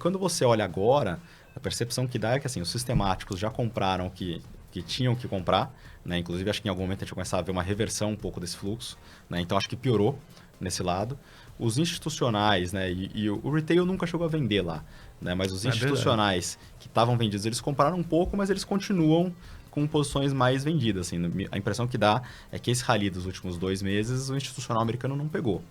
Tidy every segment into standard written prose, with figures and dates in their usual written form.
Quando você olha agora, a percepção que dá é que assim, os sistemáticos já compraram o que tinham que comprar, né? Inclusive, acho que em algum momento a gente vai começar a ver uma reversão um pouco desse fluxo, né? Então, acho que piorou nesse lado. Os institucionais, né? E o retail nunca chegou a vender lá, né? Mas os institucionais que estavam vendidos, eles compraram um pouco, mas eles continuam com posições mais vendidas. Assim. A impressão que dá é que esse rally dos últimos 2 meses, o institucional americano não pegou.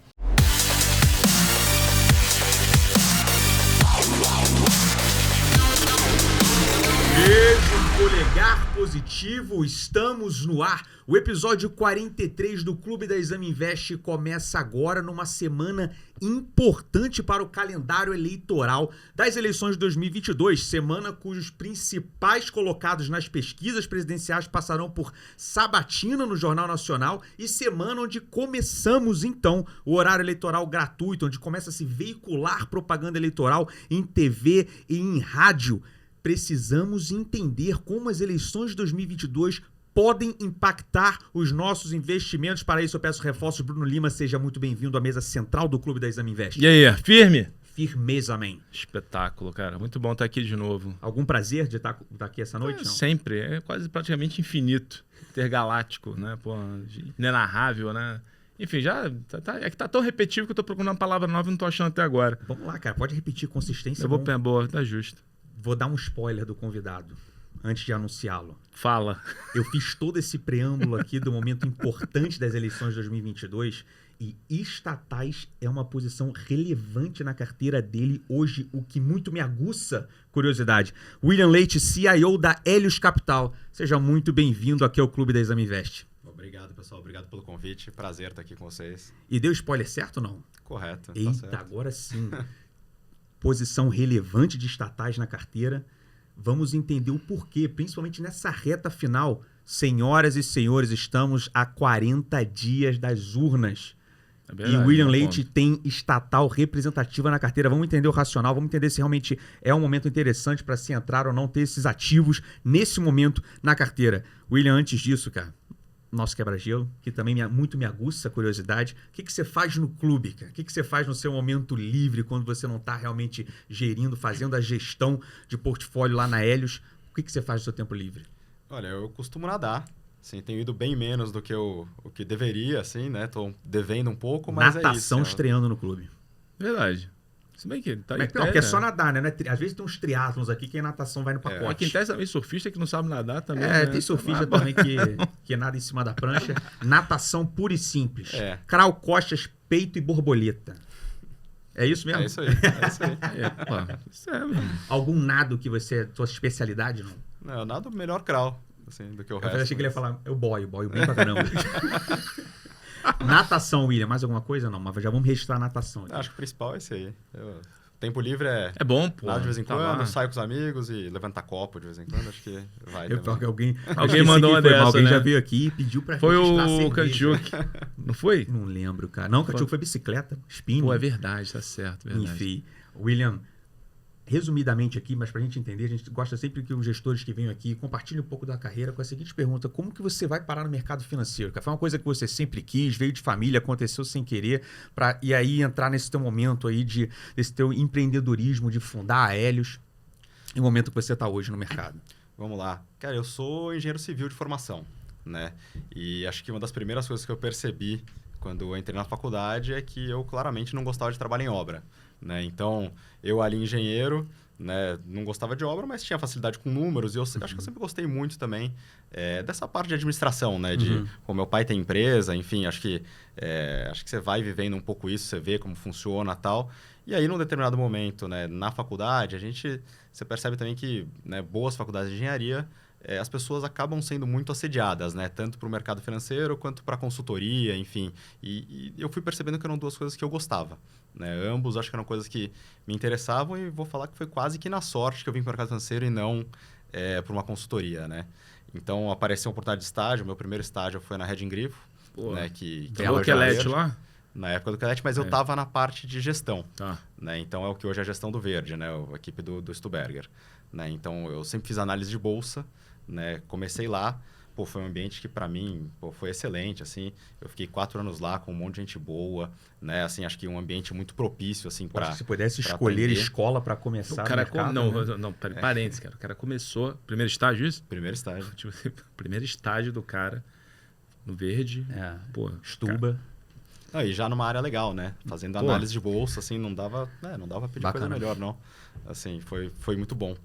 Polegar positivo, estamos no ar. O episódio 43 do Clube da Exame Invest começa agora numa semana importante para o calendário eleitoral das eleições de 2022, semana cujos principais colocados nas pesquisas presidenciais passarão por sabatina no Jornal Nacional e semana onde começamos então o horário eleitoral gratuito, onde começa a se veicular propaganda eleitoral em TV e em rádio. Precisamos entender como as eleições de 2022 podem impactar os nossos investimentos. Para isso, eu peço reforços. Bruno Lima, seja muito bem-vindo à mesa central do Clube da Exame Invest. E aí, firme? Firmeza, man. Espetáculo, cara. Muito bom estar aqui de novo. Algum prazer de estar aqui essa noite? Não? Sempre. É quase praticamente infinito. Intergaláctico, né? Pô, inenarrável, né? Enfim, já é que tá tão repetitivo que eu tô procurando uma palavra nova e não tô achando até agora. Vamos lá, cara. Pode repetir. Consistência. Eu vou pegar boa, tá justo. Vou dar um spoiler do convidado antes de anunciá-lo. Fala. Eu fiz todo esse preâmbulo aqui do momento importante das eleições de 2022 e estatais é uma posição relevante na carteira dele hoje, o que muito me aguça curiosidade. William Leite, CIO da Helios Capital. Seja muito bem-vindo aqui ao Clube da Exame Invest. Obrigado, pessoal. Obrigado pelo convite. Prazer estar aqui com vocês. E deu spoiler certo ou não? Correto. Eita, tá certo. Agora sim. Posição relevante de estatais na carteira. Vamos entender o porquê, principalmente nessa reta final. Senhoras e senhores, estamos a 40 dias das urnas. É verdade, e o William Leite tem estatal representativa na carteira. Vamos entender o racional, vamos entender se realmente é um momento interessante para se entrar ou não ter esses ativos nesse momento na carteira. William, antes disso, cara, nosso quebra-gelo, que também muito me aguça a curiosidade. O que você faz no clube, cara? O que você faz no seu momento livre, quando você não está realmente gerindo, fazendo a gestão de portfólio lá na Helios? O que você faz no seu tempo livre? Olha, eu costumo nadar. Assim, tenho ido bem menos do que o que deveria, assim, né? Tô devendo um pouco, mas Natação é isso. estreando no clube. Verdade. Se bem que tá Não, porque é só nadar, né? Às vezes tem uns triatlons aqui que a natação vai no pacote. Aqui em tese também surfista que não sabe nadar também. Tem surfista também que nada em cima da prancha. Natação pura e simples. Crawl, costas, peito e borboleta. É isso mesmo? É isso aí. É isso aí. Isso é mesmo. Algum nado que você... Sua especialidade, não? Não, eu nado melhor crawl, assim, do que o resto. Eu achei que ele ia falar, eu boio bem pra caramba. Natação, William, mais alguma coisa? Não, mas já vamos registrar a natação aqui. Acho que o principal é esse aí. Tempo livre é bom, pô. Nada de vez em Tá quando, lá. saio com os amigos e levantar copo de vez em quando. Acho que vai Alguém mandou uma dessa, Alguém né? já veio aqui e pediu pra Foi registrar o cerveja. Kantiuk. Não foi? Não lembro, cara. Não, o Kantiuk foi bicicleta, spinning. Pô, é verdade, tá certo. Verdade. Enfim, William, resumidamente aqui, mas pra gente entender, a gente gosta sempre que os gestores que venham aqui compartilhem um pouco da carreira com a seguinte pergunta: como que você vai parar no mercado financeiro? Foi uma coisa que você sempre quis, veio de família, aconteceu sem querer, e aí entrar nesse teu momento aí desse teu empreendedorismo de fundar a Helios, e o momento que você está hoje no mercado. Vamos lá. Cara, eu sou engenheiro civil de formação, né? E acho que uma das primeiras coisas que eu percebi quando eu entrei na faculdade é que eu claramente não gostava de trabalhar em obra, né? Então, eu ali engenheiro, né, não gostava de obra, mas tinha facilidade com números. E eu acho que eu sempre gostei muito também dessa parte de administração, né? De como meu pai tem empresa, enfim, acho que você vai vivendo um pouco isso, você vê como funciona e tal. E aí, num determinado momento, né, na faculdade, você percebe também que, né, boas faculdades de engenharia, as pessoas acabam sendo muito assediadas, né? Tanto para o mercado financeiro quanto para a consultoria, enfim. E eu fui percebendo que eram duas coisas que eu gostava, né? Ambos acho que eram coisas que me interessavam e vou falar que foi quase que na sorte que eu vim para o mercado financeiro e não para uma consultoria, né? Então, apareceu uma oportunidade de estágio. Meu primeiro estágio foi na Reding Grifo, né? Que é o Quelete lá? Na época do Quelete, mas eu estava na parte de gestão. Tá. Né? Então, é o que hoje é a gestão do Verde, né? A equipe do Stuberger. Né? Então, eu sempre fiz análise de bolsa, né? Comecei lá, pô, foi um ambiente que para mim, pô, foi excelente, assim. Eu fiquei 4 anos lá com um monte de gente boa, né? Assim, acho que um ambiente muito propício, assim, Acho para que se pudesse escolher aprender. escola para começar O cara... no mercado, Não, né? não, peraí, parênteses, cara. O cara começou... Primeiro estágio, isso? Primeiro estágio. Tipo, primeiro estágio do cara no verde. É. Pô, Stuba. Ah, e já numa área legal, né? Fazendo Pô. análise de bolsa, assim, não dava pra pedir Bacana. coisa melhor, não. Assim, foi muito bom.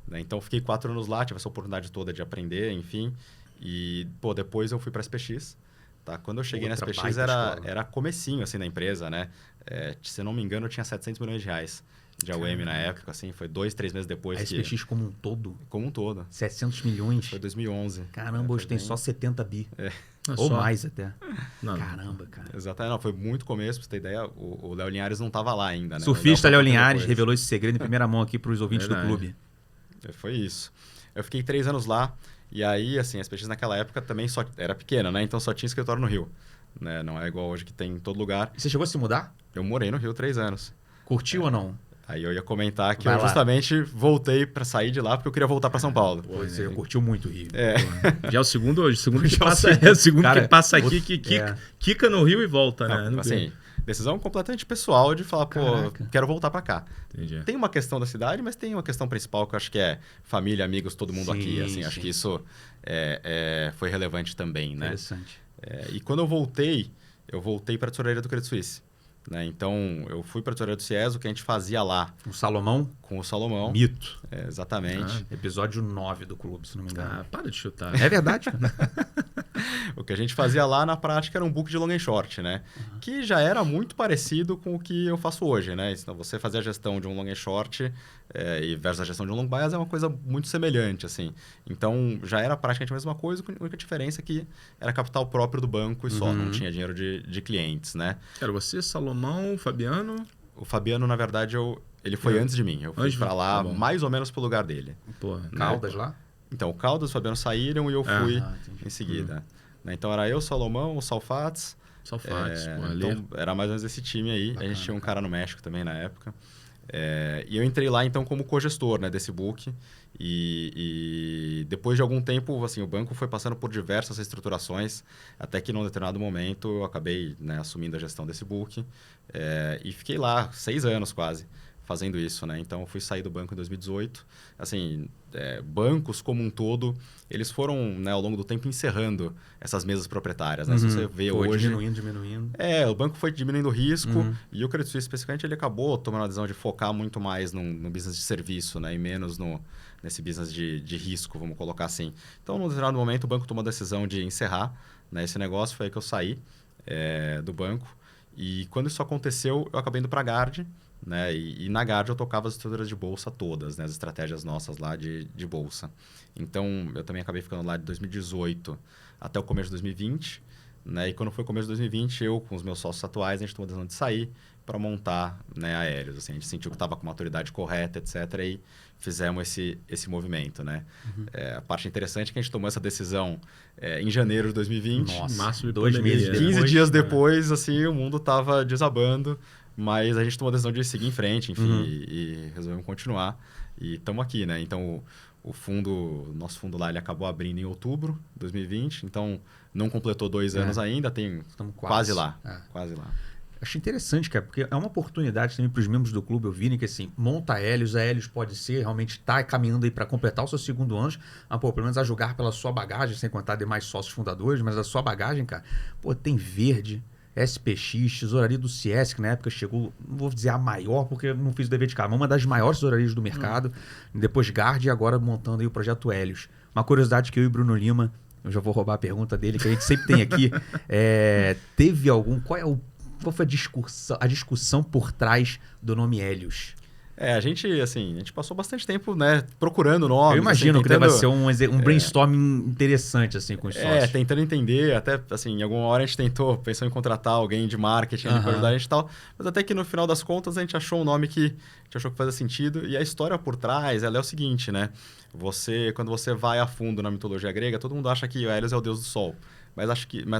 Né? Então, fiquei 4 anos lá, tive essa oportunidade toda de aprender, enfim. E, pô, depois eu fui para a SPX. Tá? Quando eu cheguei na Outra SPX, baita escola. era comecinho, assim, da empresa, né? Se eu não me engano, eu tinha 700 milhões de reais de AUM na época, assim. Foi 2, 3 meses depois A SPX como um todo, Como um todo. 700 milhões. Foi 2011. Caramba, hoje tem só 70 bi. não, Ou só- mais até. Não, Caramba, cara. Exatamente. Não, foi muito começo, pra você ter ideia. O Léo Linhares não estava lá ainda, né? Surfista O Léo foi Linhares depois. revelou esse segredo em primeira mão aqui para os ouvintes Verdade. do clube. Foi isso. Eu fiquei 3 anos lá. E aí, assim, a SPX naquela época também só era pequena, né? Então só tinha escritório no Rio. Né? Não é igual hoje que tem em todo lugar. E você chegou a se mudar? Eu morei no Rio 3 anos. Curtiu ou não? Aí eu ia comentar que Vai eu lá. justamente voltei para sair de lá porque eu queria voltar para São Paulo. Pô, você curtiu muito o Rio. Já é o segundo hoje. O segundo que Já é o passa, segundo. o segundo Cara, que passa aqui, outro- que quica no Rio e volta, né? Não, No assim, decisão completamente pessoal de falar, Caraca. pô, quero voltar para cá. Entendi. Tem uma questão da cidade, mas tem uma questão principal que eu acho que é família, amigos, todo mundo Sim, aqui. Assim, acho sim. que isso foi relevante também, né? Interessante. E quando eu voltei para a tesouraria do Credit Suisse. Né? Então, eu fui para a tesouraria do Cieso, o que a gente fazia lá O Salomão, com o Salomão. mito. Exatamente. Episódio 9 do clube, se não me engano. Ah, para de chutar. É verdade, cara. O que a gente fazia lá na prática era um book de long and short, né? Que já era muito parecido com o que eu faço hoje, né? Então, você fazer a gestão de um long and short e versus a gestão de um long bias é uma coisa muito semelhante, assim. Então, já era praticamente a mesma coisa, com a única diferença é que era capital próprio do banco e só, não tinha dinheiro de clientes, né? Era você, Salomão, Fabiano. O Fabiano, na verdade, ele foi antes de mim. Eu fui Antes de- para lá tá bom. mais ou menos pro lugar dele. Porra. Caldas lá? Então, o Caldas e o Fabiano saíram e eu fui entendi. em seguida. Né? Então, era eu, Salomão, o Salfates. Salfates, pô, ali. Então, era mais ou menos esse time aí. Bacana, A gente tinha um cara no México também na época. E eu entrei lá, então, como cogestor, né, desse book. E depois de algum tempo, assim, o banco foi passando por diversas reestruturações, até que, num determinado momento, eu acabei, né, assumindo a gestão desse book. E fiquei lá 6 anos quase fazendo isso, né? Então, eu fui sair do banco em 2018. Assim, bancos como um todo, eles foram, né, ao longo do tempo, encerrando essas mesas proprietárias, né? Se você vê Foi hoje... diminuindo. o banco foi diminuindo o risco e o Credit Suisse, especificamente, ele acabou tomando a decisão de focar muito mais no business de serviço, né? E menos nesse business de risco, vamos colocar assim. Então, num determinado momento, o banco tomou a decisão de encerrar, né, esse negócio. Foi aí que eu saí do banco. E quando isso aconteceu, eu acabei indo para a Gard, né? E na Gard eu tocava as estruturas de bolsa todas, né? As estratégias nossas lá de bolsa. Então, eu também acabei ficando lá de 2018 até o começo de 2020. Né? E quando foi o começo de 2020, eu com os meus sócios atuais, a gente tomou a decisão de sair para montar, né, Aéreos. Assim, a gente sentiu que estava com a maturidade correta, etc. E fizemos esse movimento. Né? A parte interessante é que a gente tomou essa decisão em janeiro de 2020. Nossa, Máximo de 2 pandemia, meses né? 15 depois. dias depois, assim, o mundo estava desabando. Mas a gente tomou a decisão de seguir em frente, enfim, e resolvemos continuar. E estamos aqui, né? Então, o nosso fundo lá, ele acabou abrindo em outubro de 2020. Então, não completou 2 anos ainda, tem Estamos quase lá. É. Quase lá. Achei interessante, cara, porque é uma oportunidade também para os membros do clube ouvirem que, assim, monta a Hélios pode ser, realmente está caminhando aí para completar o seu segundo ano, mas, pô, pelo menos a julgar pela sua bagagem, sem contar demais sócios fundadores, mas a sua bagagem, cara, pô, tem Verde, SPX, tesouraria do Ciesc, que na época chegou, não vou dizer a maior, porque eu não fiz o dever de casa, mas uma das maiores tesourarias do mercado, depois Gard e agora montando aí o projeto Hélios. Uma curiosidade que eu e Bruno Lima, eu já vou roubar a pergunta dele, que a gente sempre tem aqui, teve algum, qual foi a discussão por trás do nome Hélios? A gente passou bastante tempo, né, procurando nomes. Eu imagino assim, que tentando, deve ser um brainstorming interessante, assim, com os sócios. tentando entender, até, assim, em alguma hora a gente pensou em contratar alguém de marketing para ajudar a gente e tal, mas até que no final das contas a gente achou um nome que a gente achou que fazia sentido, e a história por trás, ela é o seguinte, né, quando você vai a fundo na mitologia grega, todo mundo acha que o Hélios é o deus do sol. Mas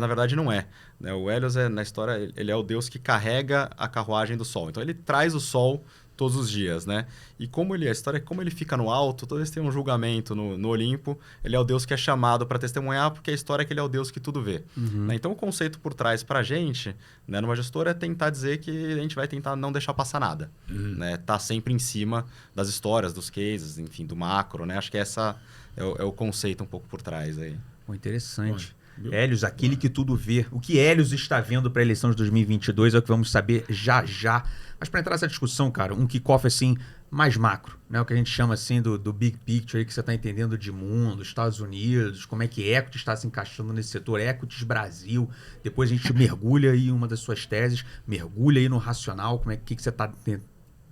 na verdade não é. Né? O Hélios, na história, ele é o deus que carrega a carruagem do sol. Então, ele traz o sol todos os dias, né? E a história é como ele fica no alto, todos eles têm um julgamento no Olimpo, ele é o Deus que é chamado para testemunhar, porque a história é que ele é o Deus que tudo vê. Né? Então o conceito por trás para a gente, né, numa gestora, é tentar dizer que a gente vai tentar não deixar passar nada. Né? Tá sempre em cima das histórias, dos cases, enfim, do macro, né? Acho que essa é o conceito um pouco por trás aí. Interessante. Helios, aquele que tudo vê. O que Helios está vendo para a eleição de 2022 é o que vamos saber já já. Mas para entrar nessa discussão, cara, um kickoff assim mais macro, né? O que a gente chama assim do big picture aí, que você está entendendo de mundo, Estados Unidos, como é que equity está se encaixando nesse setor, equities Brasil. Depois a gente mergulha aí em uma das suas teses, mergulha aí no racional, como é que você está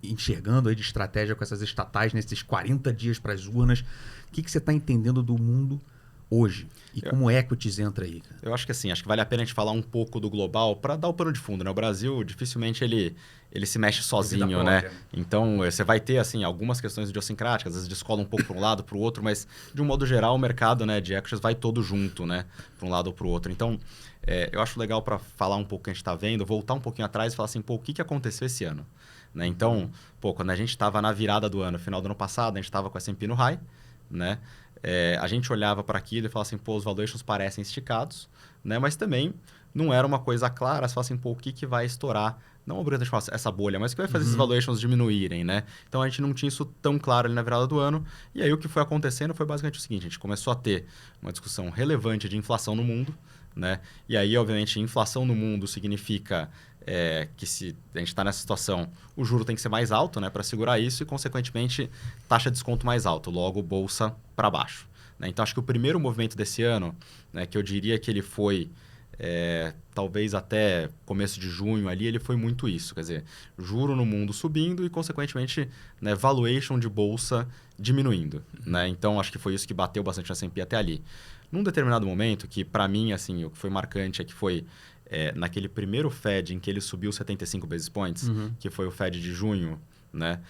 enxergando aí de estratégia com essas estatais nesses 40 dias para as urnas. O que você está entendendo do mundo hoje? E como equities entra aí, cara? Eu acho que assim, acho que vale a pena a gente falar um pouco do global para dar o pano de fundo, né? O Brasil, dificilmente ele se mexe sozinho, né? Então, você vai ter, assim, algumas questões idiosincráticas, às vezes descola um pouco para um lado, para o outro, mas, de um modo geral, o mercado, né, de equities vai todo junto, né? Para um lado ou para o outro. Então, eu acho legal para falar um pouco o que a gente está vendo, voltar um pouquinho atrás e falar assim, pô, o que aconteceu esse ano? Né? Então, pô, quando a gente estava na virada do ano, final do ano passado, a gente estava com a S&P no high, né? A gente olhava para aquilo e falava assim, pô, os valuations parecem esticados, né? Mas também não era uma coisa clara, você fala assim, pô, o que vai estourar? Não obrigatoriamente essa bolha, mas o que vai fazer esses valuations diminuírem, né? Então a gente não tinha isso tão claro ali na virada do ano. E aí o que foi acontecendo foi basicamente o seguinte, a gente começou a ter uma discussão relevante de inflação no mundo, né? E aí, obviamente, inflação no mundo significa que se a gente está nessa situação, o juro tem que ser mais alto, né, para segurar isso e, consequentemente, taxa de desconto mais alta, logo bolsa para baixo. Né? Então, acho que o primeiro movimento desse ano, né, que eu diria que ele foi, talvez até começo de junho ali, ele foi muito isso. Quer dizer, juro no mundo subindo e, consequentemente, né, valuation de bolsa diminuindo. Né? Então, acho que foi isso que bateu bastante na S&P até ali. Num determinado momento, que para mim, assim, o que foi marcante é que foi naquele primeiro Fed em que ele subiu 75 basis points, que foi o Fed de junho, né?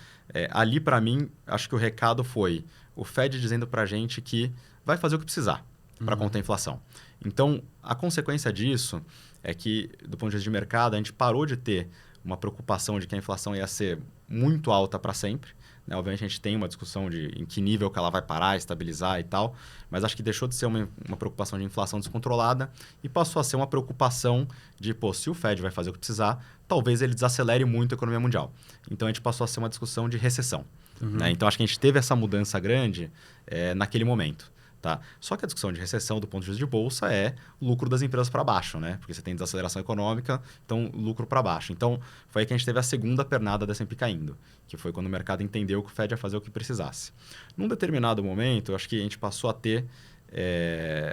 Ali, para mim, acho que o recado foi o Fed dizendo para a gente que vai fazer o que precisar para conter a inflação. Então, a consequência disso é que, do ponto de vista de mercado, a gente parou de ter uma preocupação de que a inflação ia ser muito alta para sempre. Né? Obviamente, a gente tem uma discussão de em que nível que ela vai parar, estabilizar e tal, mas acho que deixou de ser uma preocupação de inflação descontrolada e passou a ser uma preocupação de, pô, se o Fed vai fazer o que precisar, talvez ele desacelere muito a economia mundial. Então, a gente passou a ser uma discussão de recessão. Né? Então, acho que a gente teve essa mudança grande naquele momento. Tá? Só que a discussão de recessão do ponto de vista de bolsa é lucro das empresas para baixo, né? Porque você tem desaceleração econômica, então lucro para baixo. Então, foi aí que a gente teve a segunda pernada da S&P caindo, que foi quando o mercado entendeu que o Fed ia fazer o que precisasse. Num determinado momento, acho que a gente passou a ter...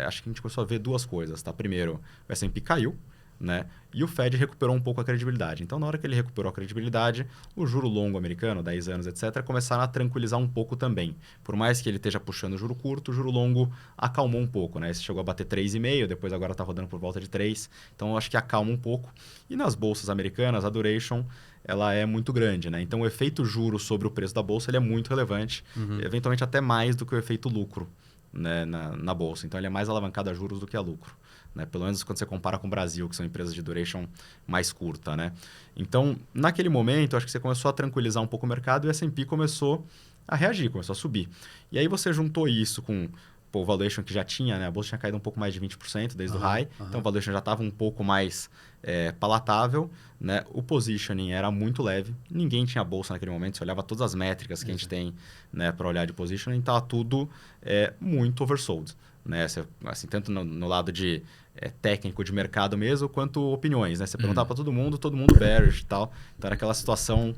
acho que a gente começou a ver duas coisas. Tá? Primeiro, o S&P caiu, né? E o Fed recuperou um pouco a credibilidade. Então, na hora que ele recuperou a credibilidade, o juro longo americano, 10 anos, etc., começaram a tranquilizar um pouco também. Por mais que ele esteja puxando o juro curto, o juro longo acalmou um pouco. Né? Esse chegou a bater 3,5, depois agora está rodando por volta de 3. Então, eu acho que acalma um pouco. E nas bolsas americanas, a duration ela é muito grande. Né? Então, o efeito juro sobre o preço da bolsa ele é muito relevante, eventualmente até mais do que o efeito lucro, né, na bolsa. Então, ele é mais alavancado a juros do que a lucro. Né? Pelo menos quando você compara com o Brasil, que são empresas de duration mais curta. Né? Então, naquele momento, acho que você começou a tranquilizar um pouco o mercado e o S&P começou a reagir, começou a subir. E aí você juntou isso com o valuation que já tinha, né? A bolsa tinha caído um pouco mais de 20% desde o high, então o valuation já estava um pouco mais palatável. Né? O positioning era muito leve, ninguém tinha bolsa naquele momento, você olhava todas as métricas que a gente tem, né, para olhar de positioning, estava tudo muito oversold. Né? Assim, tanto no lado de técnico de mercado mesmo, quanto opiniões. Né? Você perguntava para todo mundo bearish e tal. Então era aquela situação...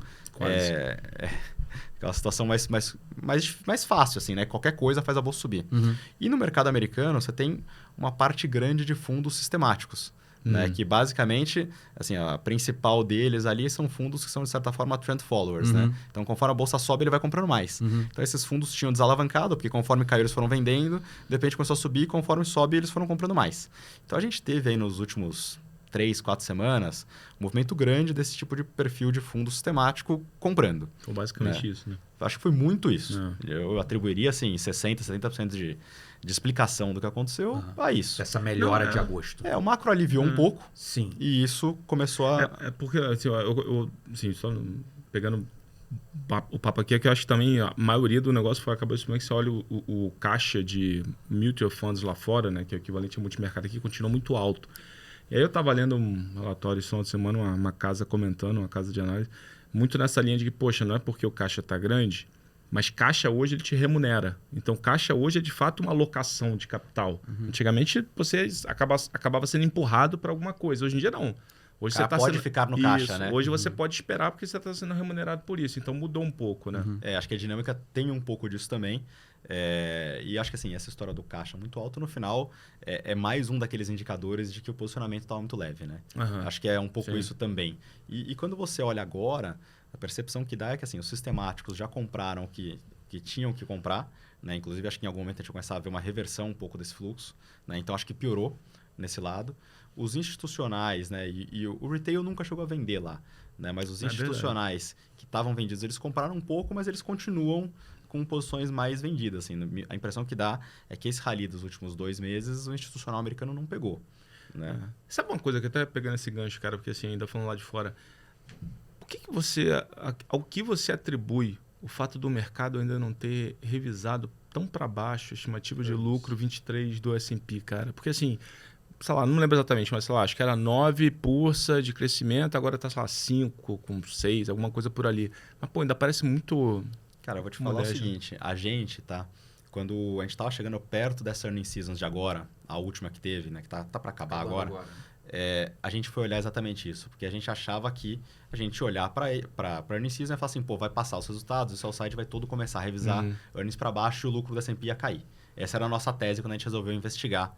aquela situação mais fácil, assim, né? Qualquer coisa faz a bolsa subir. E no mercado americano, você tem uma parte grande de fundos sistemáticos. Né? Que basicamente, assim, a principal deles ali são fundos que são, de certa forma, trend followers. Né? Então, conforme a bolsa sobe, ele vai comprando mais. Então, esses fundos tinham desalavancado, porque conforme caiu, eles foram vendendo, de repente começou a subir, conforme sobe, eles foram comprando mais. Então, a gente teve aí nos últimos 3, 4 semanas, um movimento grande desse tipo de perfil de fundo sistemático comprando. Foi basicamente isso, né? Acho que foi muito isso. Eu atribuiria, assim, 60%, 70% de explicação do que aconteceu a isso. Essa melhora de agosto. O macro aliviou um pouco. Sim. E isso começou a... porque, assim, assim, só pegando o papo aqui é que eu acho que também a maioria do negócio acabou explicando que você olha o caixa de mutual funds lá fora, né, que é o equivalente ao multimercado aqui, continua muito alto. E aí eu estava lendo um relatório esse final de semana, uma casa comentando, uma casa de análise, muito nessa linha de que, poxa, não é porque o caixa está grande, mas caixa hoje ele te remunera. Então, caixa hoje é de fato uma alocação de capital. Antigamente, você acabava sendo empurrado para alguma coisa. Hoje em dia, não. Hoje Cara, você tá pode ficar no caixa, né? Hoje você pode esperar porque você está sendo remunerado por isso. Então, mudou um pouco, né? Acho que a dinâmica tem um pouco disso também. E acho que assim, essa história do caixa muito alto, no final, é mais um daqueles indicadores de que o posicionamento estava muito leve, né? Acho que é um pouco isso também. E quando você olha agora, a percepção que dá é que assim, os sistemáticos já compraram o que tinham que comprar, né? Inclusive, acho que em algum momento a gente vai começar a ver uma reversão um pouco desse fluxo, né? Então, acho que piorou nesse lado. Os institucionais, né? E o retail nunca chegou a vender lá, né? Mas os institucionais que estavam vendidos, eles compraram um pouco, mas eles continuam com posições mais vendidas. Assim. A impressão que dá é que esse rally dos últimos 2 meses, o institucional americano não pegou, né? Sabe uma coisa que até pegando esse gancho, cara, porque assim, ainda falando lá de fora, ao que você atribui o fato do mercado ainda não ter revisado tão para baixo a estimativa de lucro 23 do S&P, cara? Porque assim, sei lá, não lembro exatamente, mas sei lá, acho que era 9 pursa de crescimento, agora tá, sei lá, 5 com 6, alguma coisa por ali. Mas, pô, ainda parece muito... Cara, eu vou te falar o seguinte, a gente, tá? Quando a gente tava chegando perto dessa earnings season de agora, a última que teve, né? Que tá para acabar agora. A gente foi olhar exatamente isso, porque a gente achava que a gente ia olhar para earnings season e falar assim, pô, vai passar os resultados, o sell side vai todo começar a revisar earnings para baixo e o lucro do S&P ia cair. Essa era a nossa tese quando a gente resolveu investigar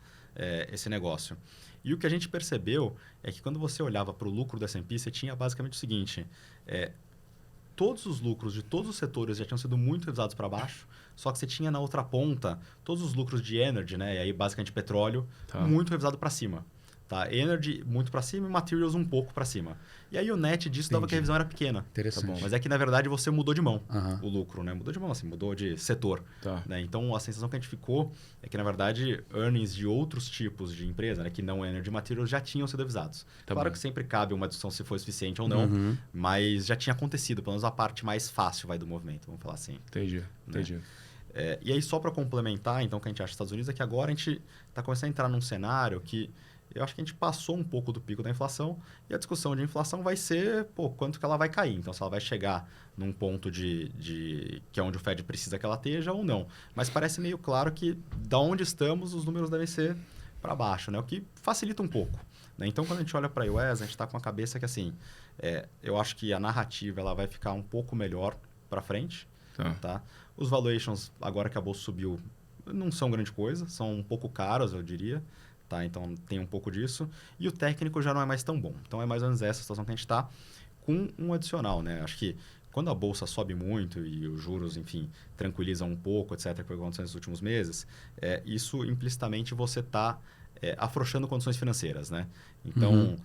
esse negócio. E o que a gente percebeu é que quando você olhava para o lucro do S&P, você tinha basicamente o seguinte, todos os lucros de todos os setores já tinham sido muito revisados para baixo, só que você tinha na outra ponta todos os lucros de energy, né? E aí basicamente petróleo, muito revisado para cima. Tá? Energy muito para cima e materials um pouco para cima. E aí o net disso dava que a revisão era pequena. Interessante. Tá, mas é que na verdade você mudou de mão o lucro, né? Mudou de mão assim, mudou de setor. Né? Então a sensação que a gente ficou é que na verdade earnings de outros tipos de empresa, né? Que não energy materials, já tinham sido revisados. Claro que sempre cabe uma discussão se foi suficiente ou não, mas já tinha acontecido, pelo menos a parte mais fácil do movimento, vamos falar assim. Entendi. E aí só para complementar, então, o que a gente acha dos Estados Unidos é que agora a gente está começando a entrar num cenário que eu acho que a gente passou um pouco do pico da inflação e a discussão de inflação vai ser, quanto que ela vai cair. Então, se ela vai chegar num ponto que é onde o Fed precisa que ela esteja ou não. Mas parece meio claro que, da onde estamos, os números devem ser para baixo, né? O que facilita um pouco. Né? Então, quando a gente olha para a US, a gente está com a cabeça que, assim, eu acho que a narrativa ela vai ficar um pouco melhor para frente. Tá? Os valuations, agora que a bolsa subiu, não são grande coisa, são um pouco caros, eu diria. Tá? Então, tem um pouco disso. E o técnico já não é mais tão bom. Então, é mais ou menos essa situação que a gente está com um adicional. Né? Acho que quando a bolsa sobe muito e os juros, enfim, tranquilizam um pouco, etc., que foi acontecendo nos últimos meses, isso implicitamente você está afrouxando condições financeiras. Né? Então,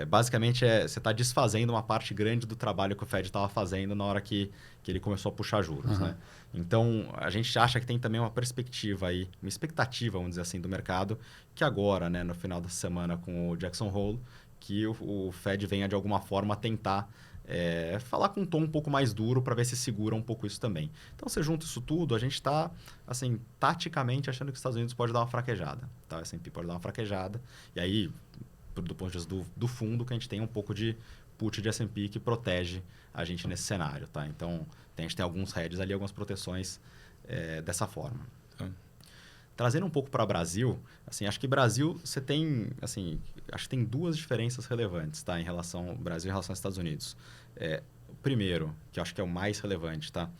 basicamente, você está desfazendo uma parte grande do trabalho que o Fed estava fazendo na hora que ele começou a puxar juros. Né? Então, a gente acha que tem também uma perspectiva aí, uma expectativa, vamos dizer assim, do mercado, que agora, né, no final da semana com o Jackson Hole, que o Fed venha de alguma forma tentar falar com um tom um pouco mais duro para ver se segura um pouco isso também. Então, você junta isso tudo, a gente está, assim, taticamente achando que os Estados Unidos pode dar uma fraquejada. Tá? O S&P pode dar uma fraquejada. E aí, do ponto de vista do fundo, que a gente tem um pouco de put de S&P que protege a gente nesse cenário. Tá? Então, a gente tem alguns hedges ali, algumas proteções dessa forma. Trazendo um pouco para o Brasil, assim, acho que Brasil, você tem, assim, acho que tem 2 diferenças relevantes, tá, em relação ao Brasil em relação aos Estados Unidos. O primeiro, que eu acho que é o mais relevante, tá,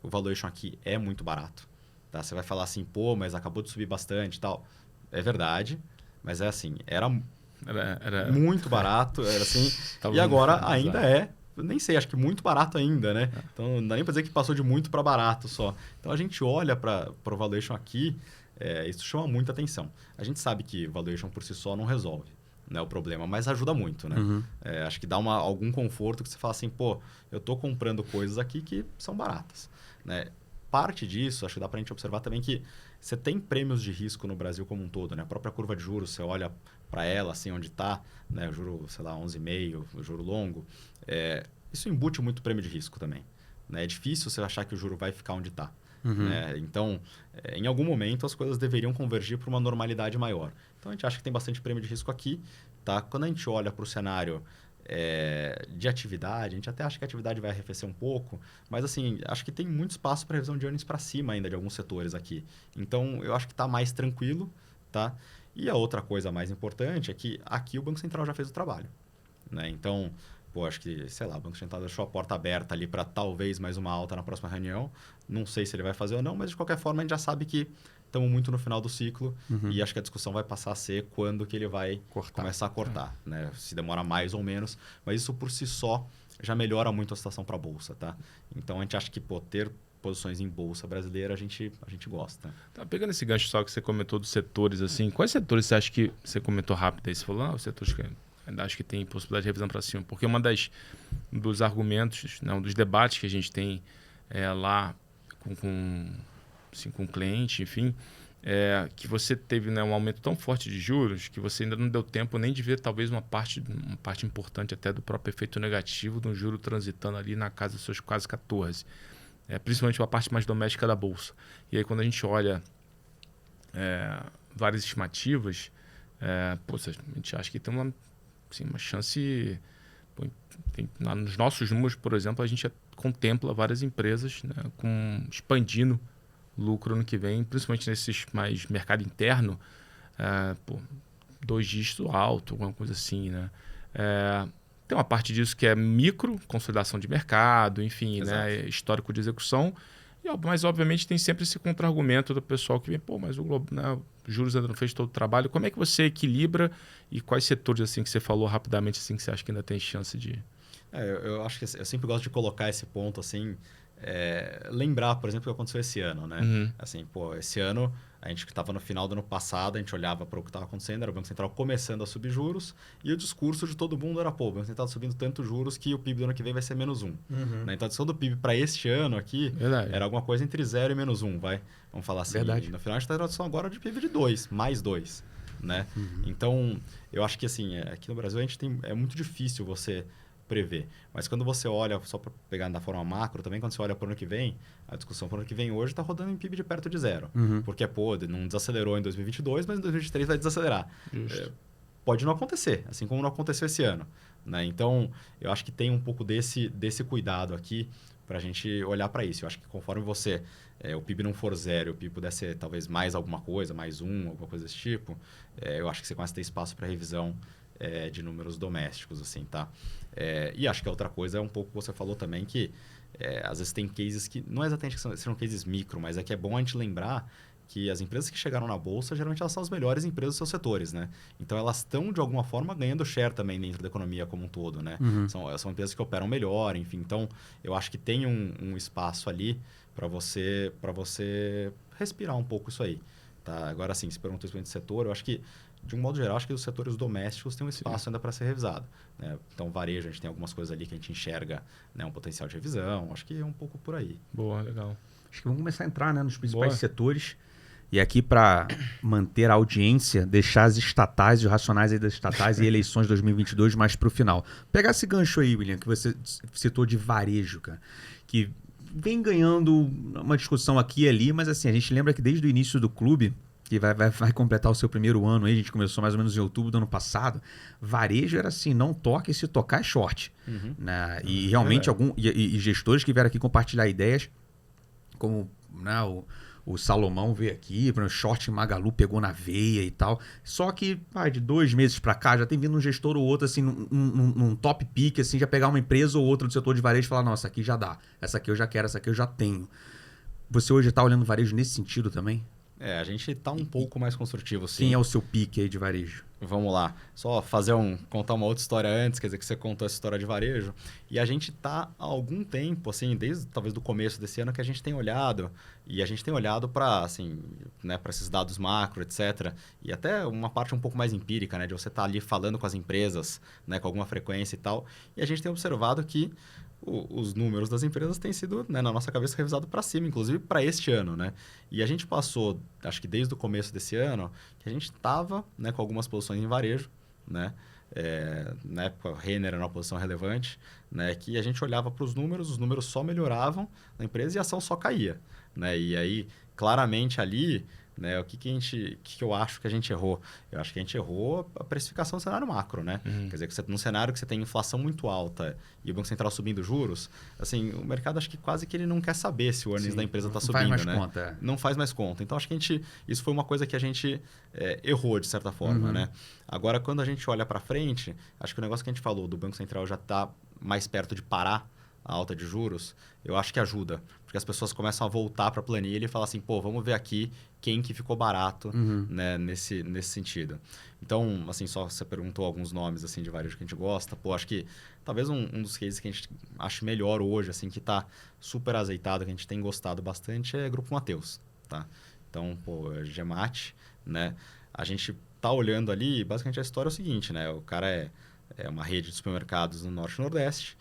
o valuation aqui é muito barato. Tá? Você vai falar assim, pô, mas acabou de subir bastante e tal. É verdade, mas é assim, era muito barato, era assim, e agora ainda eu nem sei, acho que muito barato ainda, né? Então, não dá nem para dizer que passou de muito para barato só. Então, a gente olha para o valuation aqui, isso chama muita atenção. A gente sabe que valuation por si só não resolve, né, o problema, mas ajuda muito, né? Acho que dá algum conforto que você fala assim, pô, eu estou comprando coisas aqui que são baratas, né? Parte disso, acho que dá para a gente observar também que você tem prêmios de risco no Brasil como um todo, né? A própria curva de juros, você olha para ela, assim, onde está, né? O juro, sei lá, 11,5, o juro longo, isso embute muito prêmio de risco também. né? É difícil você achar que o juro vai ficar onde está. Né? Então, em algum momento, as coisas deveriam convergir para uma normalidade maior. Então, a gente acha que tem bastante prêmio de risco aqui. Tá? Quando a gente olha para o cenário de atividade, a gente até acha que a atividade vai arrefecer um pouco, mas assim, acho que tem muito espaço para revisão de earnings para cima ainda de alguns setores aqui. Então, eu acho que está mais tranquilo. Tá? E a outra coisa mais importante é que aqui o Banco Central já fez o trabalho. Né? Então, acho que, sei lá, o Banco Central deixou a porta aberta ali para talvez mais uma alta na próxima reunião. Não sei se ele vai fazer ou não, mas de qualquer forma a gente já sabe que estamos muito no final do ciclo e acho que a discussão vai passar a ser quando que ele vai começar a cortar. Né? Se demora mais ou menos, mas isso por si só já melhora muito a situação para a Bolsa. Tá? Então a gente acha que ter posições em Bolsa brasileira a gente gosta. Tá, pegando esse gancho só que você comentou dos setores, assim, quais setores você acha que você comentou rápido aí? Você falou, os setores que ainda acho que tem possibilidade de revisão para cima. Porque dos argumentos, não, dos debates que a gente tem lá com o cliente, enfim, que você teve, né, um aumento tão forte de juros que você ainda não deu tempo nem de ver talvez uma parte importante até do próprio efeito negativo de um juro transitando ali na casa dos seus quase 14. Principalmente a parte mais doméstica da Bolsa. E aí quando a gente olha várias estimativas, a gente acha que tem uma chance... nos nossos números, por exemplo, a gente contempla várias empresas, né, expandindo lucro no que vem, principalmente nesses mais mercado interno, 2 dígitos alto, alguma coisa assim. Né? Tem uma parte disso que é micro, consolidação de mercado, enfim, né, histórico de execução. Mas, obviamente, tem sempre esse contra-argumento do pessoal que vem, mas o Globo, né, juros ainda não fez todo o trabalho. Como é que você equilibra e quais setores assim que você falou rapidamente assim que você acha que ainda tem chance de... Eu acho que eu sempre gosto de colocar esse ponto assim, lembrar, por exemplo, o que aconteceu esse ano. Né? Assim, esse ano, a gente que estava no final do ano passado, a gente olhava para o que estava acontecendo, era o Banco Central começando a subir juros o discurso de todo mundo era, o Banco Central subindo tanto juros que o PIB do ano que vem vai ser -1. Né? Então, a adição do PIB para este ano aqui era alguma coisa entre 0 e -1, vamos falar assim. Verdade. No final, a gente está em adição agora de PIB de 2, mais 2. Né? Então, eu acho que assim, aqui no Brasil é muito difícil você prever. Mas quando você olha, só para pegar da forma macro também, quando você olha para o ano que vem, a discussão para o ano que vem hoje está rodando em PIB de perto de 0. Porque, não desacelerou em 2022, mas em 2023 vai desacelerar. Pode não acontecer, assim como não aconteceu esse ano. Né? Então, eu acho que tem um pouco desse cuidado aqui para a gente olhar para isso. Eu acho que conforme o PIB não for 0, o PIB puder ser talvez mais alguma coisa, mais 1, alguma coisa desse tipo, eu acho que você começa a ter espaço para revisão de números domésticos, assim, tá? E acho que a outra coisa é um pouco que você falou também, que às vezes tem cases que, não é exatamente que são cases micro, mas é que é bom a gente lembrar que as empresas que chegaram na Bolsa, geralmente elas são as melhores empresas dos seus setores, né? Então, elas estão, de alguma forma, ganhando share também dentro da economia como um todo, né? São empresas que operam melhor, enfim. Então, eu acho que tem um espaço ali para você respirar um pouco isso aí. Tá? Agora, sim, se perguntou isso de setor, eu acho que, de um modo geral, acho que os setores domésticos têm um espaço ainda para ser revisado. Né? Então, varejo, a gente tem algumas coisas ali que a gente enxerga, né, um potencial de revisão. Acho que é um pouco por aí. Boa, legal. Acho que vamos começar a entrar, né, nos principais setores. E aqui, para manter a audiência, deixar as estatais, os racionais aí das estatais e eleições 2022 mais para o final. Pegar esse gancho aí, William, que você citou de varejo, cara, que vem ganhando uma discussão aqui e ali, mas assim, a gente lembra que desde o início do clube, que vai completar o seu primeiro ano aí, a gente começou mais ou menos em outubro do ano passado, varejo era assim, não toca e se tocar é short. Né? E realmente e gestores que vieram aqui compartilhar ideias, como, né, o Salomão veio aqui, o short Magalu pegou na veia e tal. Só que de 2 meses para cá já tem vindo um gestor ou outro assim, num top pick, assim, já pegar uma empresa ou outra do setor de varejo e falar, nossa, aqui já dá, essa aqui eu já quero, essa aqui eu já tenho. Você hoje está olhando varejo nesse sentido também? A gente está um pouco mais construtivo, sim. Quem é o seu pique aí de varejo? Vamos lá. Só contar uma outra história antes, quer dizer que você contou essa história de varejo. E a gente está há algum tempo, assim, desde talvez do começo desse ano, que a gente tem olhado. E a gente tem olhado para, assim, né, para esses dados macro, etc. E até uma parte um pouco mais empírica, né, de você estar ali falando com as empresas, né, com alguma frequência e tal. E a gente tem observado que os números das empresas têm sido, né, na nossa cabeça, revisados para cima, inclusive para este ano. Né? E a gente passou, acho que desde o começo desse ano, que a gente estava, né, com algumas posições em varejo, né, na época o Renner era uma posição relevante, né, que a gente olhava para os números só melhoravam na empresa e a ação só caía. Né? E aí, claramente ali, né, o que eu acho que a gente errou? Eu acho que a gente errou a precificação do cenário macro. Né? Quer dizer, que num cenário que você tem inflação muito alta e o Banco Central subindo juros, assim, o mercado acho que quase que ele não quer saber se o earnings da empresa está subindo. Não faz mais né? conta. Não faz mais conta. Então, acho que isso foi uma coisa que a gente errou, de certa forma. Né? Agora, quando a gente olha para frente, acho que o negócio que a gente falou do Banco Central já está mais perto de parar a alta de juros, eu acho que ajuda. Porque as pessoas começam a voltar para a planilha e falar assim, pô, vamos ver aqui quem que ficou barato né, nesse sentido. Então, assim, só você perguntou alguns nomes assim, de varejo que a gente gosta. Pô, acho que talvez um dos cases que a gente acha melhor hoje, assim, que está super azeitado, que a gente tem gostado bastante, é Grupo Mateus. Tá? Então, pô, Gemate, né? A gente tá olhando ali, basicamente a história é o seguinte, né? O cara é uma rede de supermercados no Norte e Nordeste,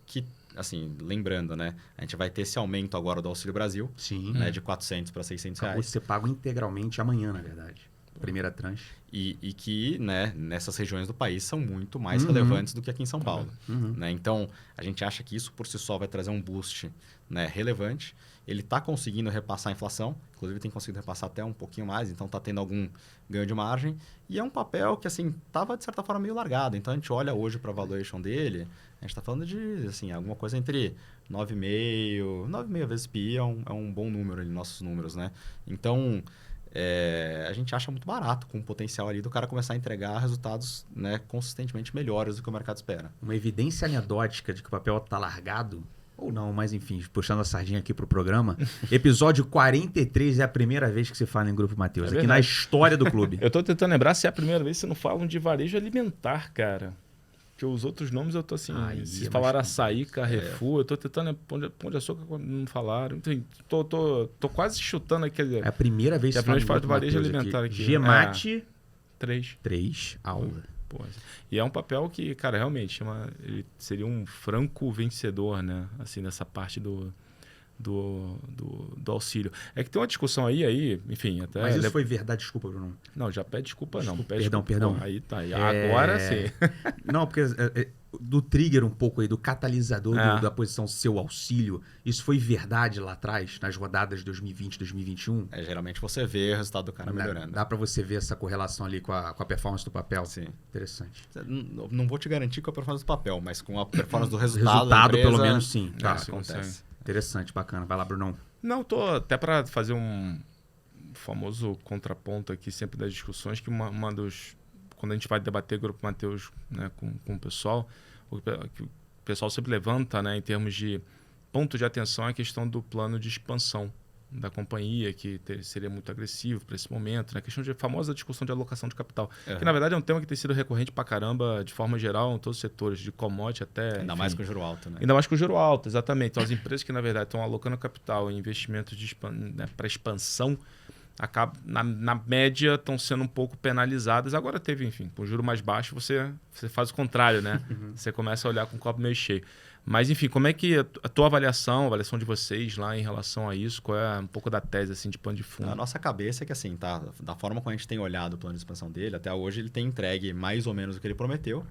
que, assim, lembrando, né? A gente vai ter esse aumento agora do Auxílio Brasil, Sim. né? De 400 para 600 Acabou reais. de ser pago integralmente amanhã, na verdade. Primeira tranche. E que, né, nessas regiões do país são muito mais relevantes do que aqui em São Paulo. Né? Então, a gente acha que isso por si só vai trazer um boost, né, relevante. Ele está conseguindo repassar a inflação, inclusive tem conseguido repassar até um pouquinho mais, então está tendo algum ganho de margem. E é um papel que, assim, estava, de certa forma, meio largado. Então, a gente olha hoje para a valuation dele, a gente está falando de, assim, alguma coisa entre 9,5 vezes PI é um bom número ali, nossos números, né? Então, a gente acha muito barato, com o potencial ali do cara começar a entregar resultados, né, consistentemente melhores do que o mercado espera. Uma evidência anedótica de que o papel está largado, ou não, mas enfim, puxando a sardinha aqui pro programa. Episódio 43 é a primeira vez que você fala em Grupo Mateus, aqui na história do clube. Eu tô tentando lembrar se é a primeira vez que você não falam de varejo alimentar, cara. Porque os outros nomes eu tô assim, se falaram açaí, Carrefour, eu tô tentando, Pão de Açúcar não falaram. Enfim, tô quase chutando aqui. É a primeira vez que você fala do varejo alimentar aqui. Gemate 3 aula. Pô, e é um papel que, cara, realmente ele seria um franco vencedor, né? Assim, nessa parte do auxílio. É que tem uma discussão aí, enfim, até... Mas isso foi verdade, desculpa, Bruno. Não, já pede desculpa não. Pede perdão. Pô, aí tá, agora sim. Não, porque do trigger um pouco aí, do catalisador da posição seu auxílio, isso foi verdade lá atrás, nas rodadas de 2020, 2021? Geralmente você vê o resultado do cara melhorando. Dá para você ver essa correlação ali com a performance do papel? Sim. Interessante. Não vou te garantir com a performance do papel, mas com a performance do resultado da empresa, pelo menos sim. Tá, acontece. Interessante, bacana. Vai lá, Brunão. Não, tô até para fazer um famoso contraponto aqui sempre das discussões, que uma dos... Quando a gente vai debater Grupo Mateus, né, com o pessoal, o que o pessoal sempre levanta, né, em termos de ponto de atenção, é a questão do plano de expansão da companhia, que seria muito agressivo para esse momento, né? A questão de famosa discussão de alocação de capital, que na verdade é um tema que tem sido recorrente para caramba, de forma geral, em todos os setores, de commodity até... Ainda mais com o juro alto, né? Ainda mais com o juro alto, exatamente. Então, as empresas que, na verdade, estão alocando capital em investimentos para expansão, na média, estão sendo um pouco penalizadas. Agora teve, enfim, com o juro mais baixo, você faz o contrário, né? Você começa a olhar com o copo meio cheio. Mas, enfim, como é que a tua avaliação, a avaliação de vocês lá em relação a isso, qual é um pouco da tese, assim, de pano de fundo? A nossa cabeça é que, assim, tá, da forma como a gente tem olhado o plano de expansão dele, até hoje ele tem entregue mais ou menos o que ele prometeu,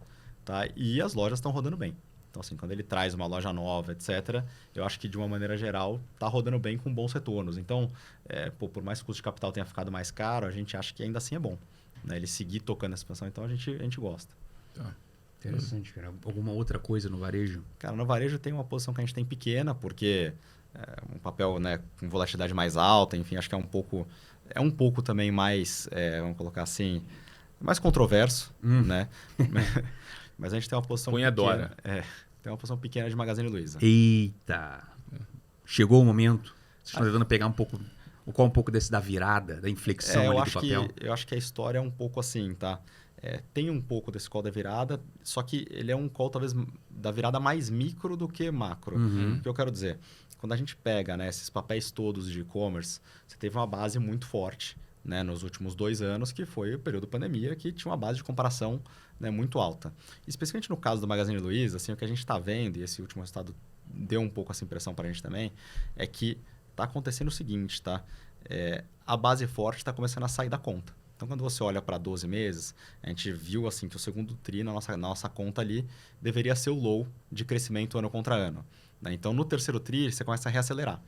tá? E as lojas estão rodando bem. Então, assim, quando ele traz uma loja nova, etc., eu acho que, de uma maneira geral, está rodando bem com bons retornos. Então, por mais que o custo de capital tenha ficado mais caro, a gente acha que ainda assim é bom, né? Ele seguir tocando essa expansão, então a gente gosta. Tá. Interessante, cara. Alguma outra coisa no varejo? Cara, no varejo tem uma posição que a gente tem pequena, porque um papel, né, com volatilidade mais alta, enfim, acho que é um pouco também mais, vamos colocar assim, mais controverso, né? Mas a gente tem uma posição Punhadora. pequena. Tem uma posição pequena de Magazine Luiza. Eita! Chegou o momento. Vocês estão tentando pegar um pouco da virada, da inflexão ali do papel? Eu acho que a história é um pouco assim, tá? Tem um pouco desse call da virada, só que ele é um call talvez da virada mais micro do que macro. O que eu quero dizer? Quando a gente pega, né, esses papéis todos de e-commerce, você teve uma base muito forte, né, nos últimos 2 anos, que foi o período da pandemia, que tinha uma base de comparação, né, muito alta. Especialmente no caso do Magazine Luiza, assim, o que a gente está vendo, e esse último resultado deu um pouco essa impressão para a gente também, é que está acontecendo o seguinte, tá? A base forte está começando a sair da conta. Então, quando você olha para 12 meses, a gente viu assim que o segundo TRI, na nossa conta ali, deveria ser o low de crescimento ano contra ano. Né? Então, no terceiro TRI, você começa a reacelerar.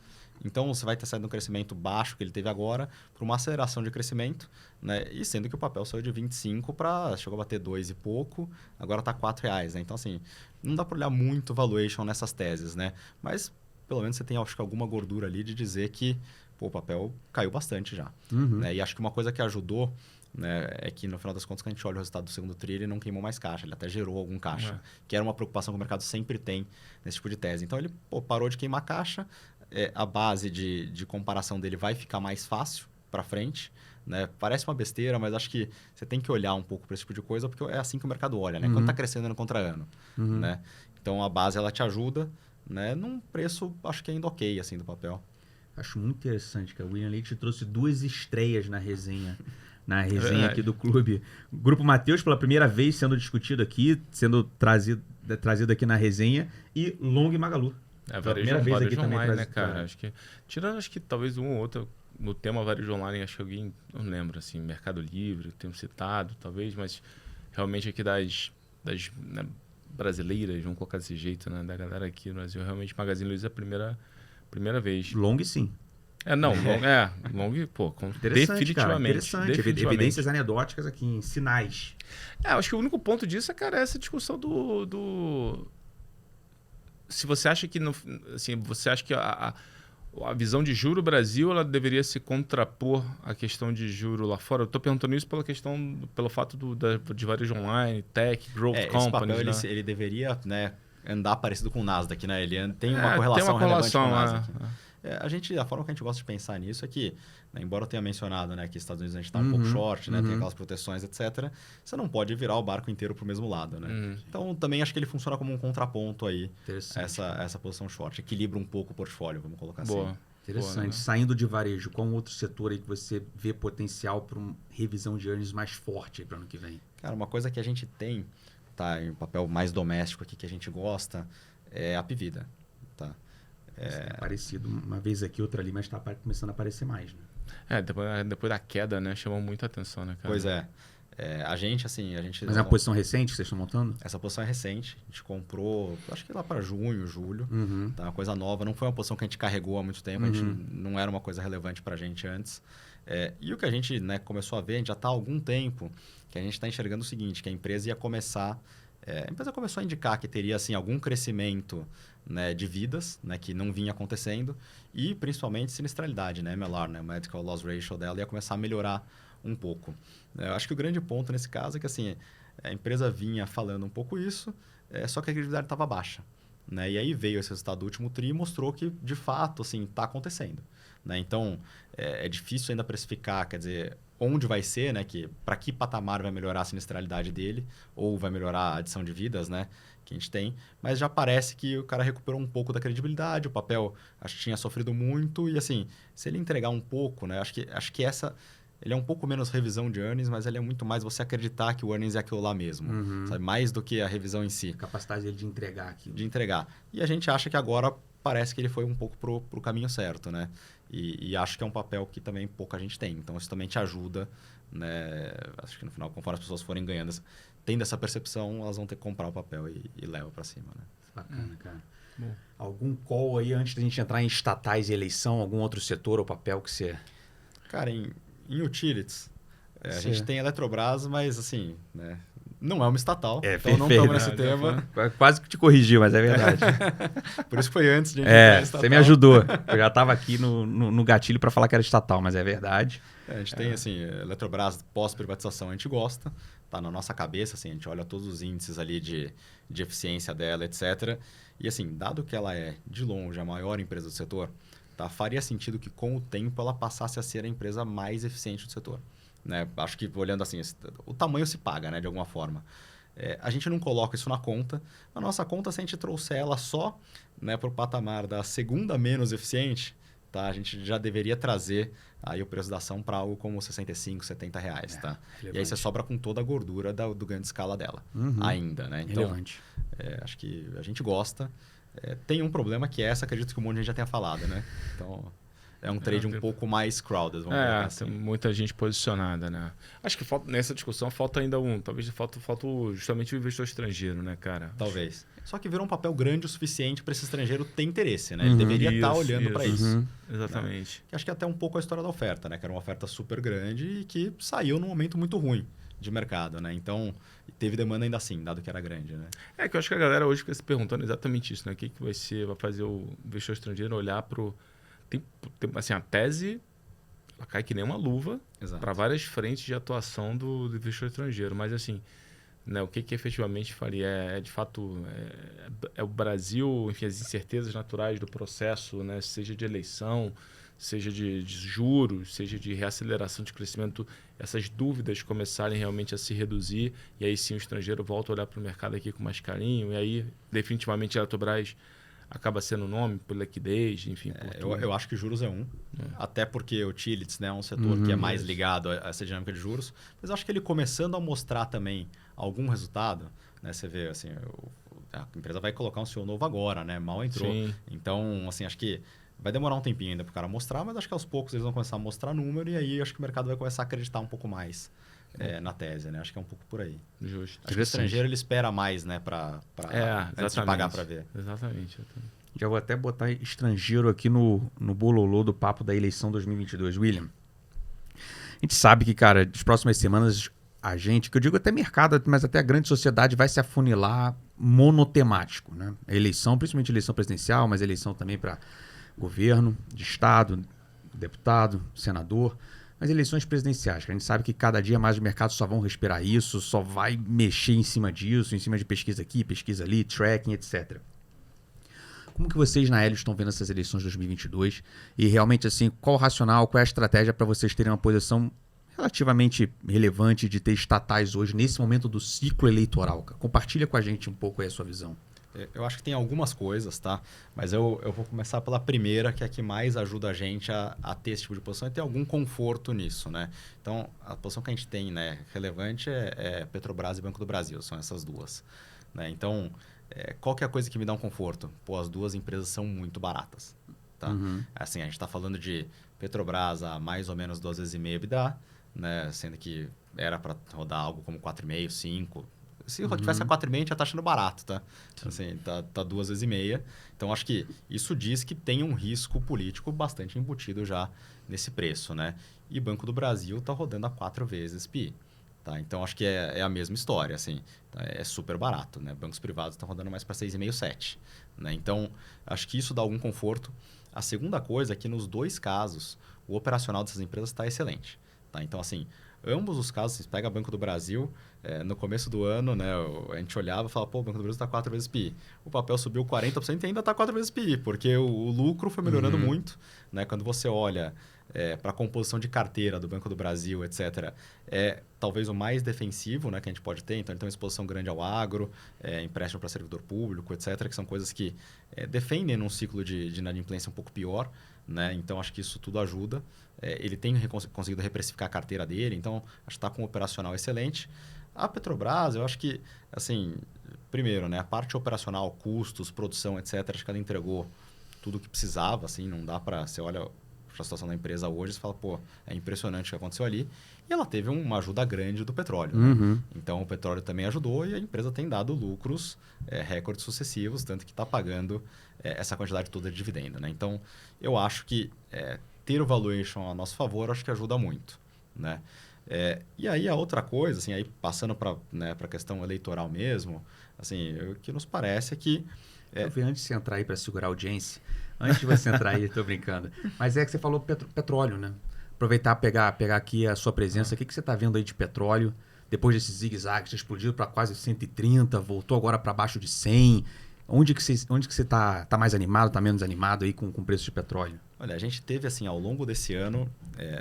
Então, você vai ter saído de um crescimento baixo que ele teve agora para uma aceleração de crescimento, né? E sendo que o papel saiu de 25 para... chegou a bater 2 e pouco, agora está R$4. Né? Então, assim, não dá para olhar muito valuation nessas teses, né? Mas, pelo menos, você tem, acho que, alguma gordura ali de dizer que o papel caiu bastante já. Né? E acho que uma coisa que ajudou, né, é que, no final das contas, quando a gente olha o resultado do segundo TRI, ele não queimou mais caixa, ele até gerou algum caixa, que era uma preocupação que o mercado sempre tem nesse tipo de tese. Então, ele parou de queimar caixa, a base de comparação dele vai ficar mais fácil para frente. Né? Parece uma besteira, mas acho que você tem que olhar um pouco para esse tipo de coisa, porque é assim que o mercado olha, né? Quando está crescendo ano contra ano. Né? Então, a base ela te ajuda, né? Num preço, acho que ainda ok, assim, do papel. Acho muito interessante, que o William Leite trouxe 2 estreias na resenha aqui do clube. O Grupo Mateus, pela primeira vez sendo discutido aqui, sendo trazido aqui na resenha, e Long e Magalu. Pela primeira vez aqui também online, né, cara? Acho que, tirando acho que talvez um ou outro no tema varejo online, acho que alguém, não lembro, assim, Mercado Livre, tenho citado, talvez, mas realmente aqui das né, brasileiras, vamos colocar desse jeito, né, da galera aqui no Brasil, realmente Magazine Luiza é a primeira vez. Long, sim. Long, pô, definitivamente. Cara, interessante. Evidências anedóticas aqui, em sinais. Acho que o único ponto disso é, cara, essa discussão do... Se você acha que... você acha que a visão de juro Brasil, ela deveria se contrapor à questão de juro lá fora? Eu estou perguntando isso pelo fato de varejo online, tech, growth companies. Esse papel, ele deveria, né, andar parecido com o Nasdaq, né? Ele tem uma correlação relevante com o Nasdaq. A forma que a gente gosta de pensar nisso é que, né, embora eu tenha mencionado, né, que Estados Unidos a gente está um pouco short, né, tem aquelas proteções, etc., você não pode virar o barco inteiro para o mesmo lado. Né? Então, também acho que ele funciona como um contraponto aí, essa posição short. Equilibra um pouco o portfólio, vamos colocar assim. Interessante. Boa, né? Saindo de varejo, qual outro setor aí que você vê potencial para uma revisão de earnings mais forte para o ano que vem? Cara, uma coisa que a gente tem, tá, em um papel mais doméstico aqui que a gente gosta, é a Apivida. Tá? Parecido uma vez aqui, outra ali, mas está começando a aparecer mais, né? Depois da queda, né? Chamou muita atenção, né, cara? Pois é. A gente... Mas é uma posição recente que vocês estão montando? Essa posição é recente. A gente comprou, acho que lá para junho, julho. Tá uma coisa nova. Não foi uma posição que a gente carregou há muito tempo. A gente não era uma coisa relevante para a gente antes. E o que a gente, né, começou a ver, a gente já está há algum tempo, que a gente está enxergando o seguinte, que a empresa ia começar... a empresa começou a indicar que teria assim, algum crescimento, né, de vidas, né, que não vinha acontecendo, e principalmente sinistralidade, né, MLR, né, o Medical Loss Ratio dela ia começar a melhorar um pouco. Eu acho que o grande ponto nesse caso é que assim, a empresa vinha falando um pouco isso, só que a credibilidade estava baixa. Né? E aí veio esse resultado do último TRI e mostrou que, de fato, está acontecendo. Né? Então, é difícil ainda precificar, quer dizer, onde vai ser, né? Para que patamar vai melhorar a sinistralidade dele, ou vai melhorar a adição de vidas, né? Que a gente tem. Mas já parece que o cara recuperou um pouco da credibilidade, o papel acho que tinha sofrido muito, e assim, se ele entregar um pouco, né? Acho que essa... Ele é um pouco menos revisão de earnings, mas ele é muito mais você acreditar que o earnings é aquilo lá mesmo. Sabe? Mais do que a revisão em si. A capacidade dele de entregar aquilo. De entregar. E a gente acha que agora parece que ele foi um pouco pro caminho certo, né? E acho que é um papel que também pouca gente tem. Então, isso também te ajuda, né? Acho que no final, conforme as pessoas forem ganhando, tendo essa percepção, elas vão ter que comprar o papel e leva para cima, né? Bacana, cara. Bom. Algum call aí, antes da gente entrar em estatais e eleição, algum outro setor ou papel que você... Cara, em utilities, a gente tem a Eletrobras, mas assim, né, não é uma estatal, então não estamos nesse tema. Quase que te corrigi, mas é verdade. Por isso que foi antes de a gente entrar estatal. Você me ajudou. Eu já estava aqui no gatilho para falar que era estatal, mas é verdade. A gente tem, assim, Eletrobras pós-privatização, a gente gosta, tá na nossa cabeça, assim, a gente olha todos os índices ali de eficiência dela, etc. E assim, dado que ela é, de longe, a maior empresa do setor, tá, faria sentido que com o tempo ela passasse a ser a empresa mais eficiente do setor. Né? Acho que olhando assim, o tamanho se paga, né, de alguma forma. A gente não coloca isso na conta. Na nossa conta, se a gente trouxer ela só, né, para o patamar da segunda menos eficiente, tá, a gente já deveria trazer aí o preço da ação para algo como R$65, R$70. Tá? E aí você sobra com toda a gordura do ganho de escala dela ainda. Né? Então, acho que a gente gosta. Tem um problema que acredito que um monte de gente já tenha falado, né? Então, é um trade um pouco mais crowded, vamos dizer assim. Tem muita gente posicionada, né? Acho que nessa discussão falta ainda talvez falta justamente o investidor estrangeiro, né, cara? Talvez. Só que virou um papel grande o suficiente para esse estrangeiro ter interesse, né? Ele deveria estar olhando para isso. Exatamente. Né? Que acho que é até um pouco a história da oferta, né? Que era uma oferta super grande e que saiu num momento muito ruim de mercado, né? Então, teve demanda ainda assim, dado que era grande, né? Que eu acho que a galera hoje fica se perguntando exatamente isso, né? O que vai fazer o investidor estrangeiro olhar assim, a tese ela cai que nem uma luva para várias frentes de atuação do investidor estrangeiro, mas assim, né, o que efetivamente faria de fato o Brasil, enfim, as incertezas naturais do processo, né, seja de eleição, seja de juros, seja de reaceleração de crescimento, essas dúvidas começarem realmente a se reduzir e aí sim o estrangeiro volta a olhar para o mercado aqui com mais carinho e aí definitivamente a Eletrobras acaba sendo o nome por liquidez, enfim. Eu acho que juros é até porque o utilities, né, é um setor que é mais ligado a essa dinâmica de juros, mas eu acho que ele começando a mostrar também algum resultado, né, você vê assim, a empresa vai colocar um CEO novo agora, né, mal entrou, Sim. Então assim, acho que vai demorar um tempinho ainda para o cara mostrar, mas acho que aos poucos eles vão começar a mostrar número e aí acho que o mercado vai começar a acreditar um pouco mais na tese, né? Acho que é um pouco por aí. Justo. Acho que o estrangeiro ele espera mais, né, antes de pagar para ver. Exatamente. Já vou até botar estrangeiro aqui no bololô do papo da eleição 2022. William, a gente sabe que, cara, nas próximas semanas a gente, que eu digo até mercado, mas até a grande sociedade vai se afunilar monotemático, né? A eleição, principalmente a eleição presidencial, mas a eleição também para governo, de estado, deputado, senador, mas eleições presidenciais, que a gente sabe que cada dia mais os mercados só vão respirar isso, só vai mexer em cima disso, em cima de pesquisa aqui, pesquisa ali, tracking, etc. Como que vocês na Helios estão vendo essas eleições de 2022? E realmente, assim, qual o racional, qual é a estratégia para vocês terem uma posição relativamente relevante de ter estatais hoje, nesse momento do ciclo eleitoral? Compartilha com a gente um pouco aí a sua visão. Eu acho que tem algumas coisas, tá? Mas eu vou começar pela primeira, que é a que mais ajuda a gente a ter esse tipo de posição e ter algum conforto nisso, né? Então, a posição que a gente tem, né, relevante é Petrobras e Banco do Brasil, são essas duas, né? Então, qual que é a coisa que me dá um conforto? Pô, as duas empresas são muito baratas, tá? Assim, a gente está falando de Petrobras a mais ou menos 2 vezes e meia EBITDA, né? Sendo que era para rodar algo como 4,5, 5. Se tivesse a 4,5, a gente já está achando barato, tá? Assim, tá 2 vezes e meia. Então, acho que isso diz que tem um risco político bastante embutido já nesse preço, né? E Banco do Brasil está rodando a 4 vezes PI. Tá? Então, acho que é a mesma história, assim. É super barato, né? Bancos privados estão rodando mais para 6,5, 7. Né? Então, acho que isso dá algum conforto. A segunda coisa é que, nos dois casos, o operacional dessas empresas está excelente. Tá? Então, assim, ambos os casos, você pega Banco do Brasil, no começo do ano, né, a gente olhava e falava, pô, o Banco do Brasil está 4 vezes PI. O papel subiu 40% e ainda está 4 vezes PI, porque o lucro foi melhorando muito. Né? Quando você olha para a composição de carteira do Banco do Brasil, etc., é talvez o mais defensivo, né, que a gente pode ter. Então, ele tem uma exposição grande ao agro, empréstimo para servidor público, etc., que são coisas que defendem num ciclo de inadimplência um pouco pior. Né? Então, acho que isso tudo ajuda. Ele tem conseguido reprecificar a carteira dele, então, acho que está com um operacional excelente. A Petrobras, eu acho que, assim, primeiro, né, a parte operacional, custos, produção, etc., acho que ela entregou tudo o que precisava, assim, não dá para... Você olha a situação da empresa hoje, você fala, pô, é impressionante o que aconteceu ali. E ela teve uma ajuda grande do petróleo. Né? Então, o petróleo também ajudou e a empresa tem dado lucros, recordes sucessivos, tanto que está pagando essa quantidade toda de dividendo. Né? Então, eu acho que ter o valuation a nosso favor, acho que ajuda muito. Né? E aí, a outra coisa, assim, aí passando para a questão eleitoral mesmo, assim, o que nos parece é que... Antes de você entrar aí para segurar a audiência, antes de você entrar aí, estou brincando, mas é que você falou petróleo, né? Aproveitar, pegar aqui a sua presença, o que você está vendo aí de petróleo, depois desse zigue-zague, você explodiu para quase 130, voltou agora para baixo de 100, onde que você está mais animado, está menos animado aí com o preço de petróleo? Olha, a gente teve, assim, ao longo desse ano,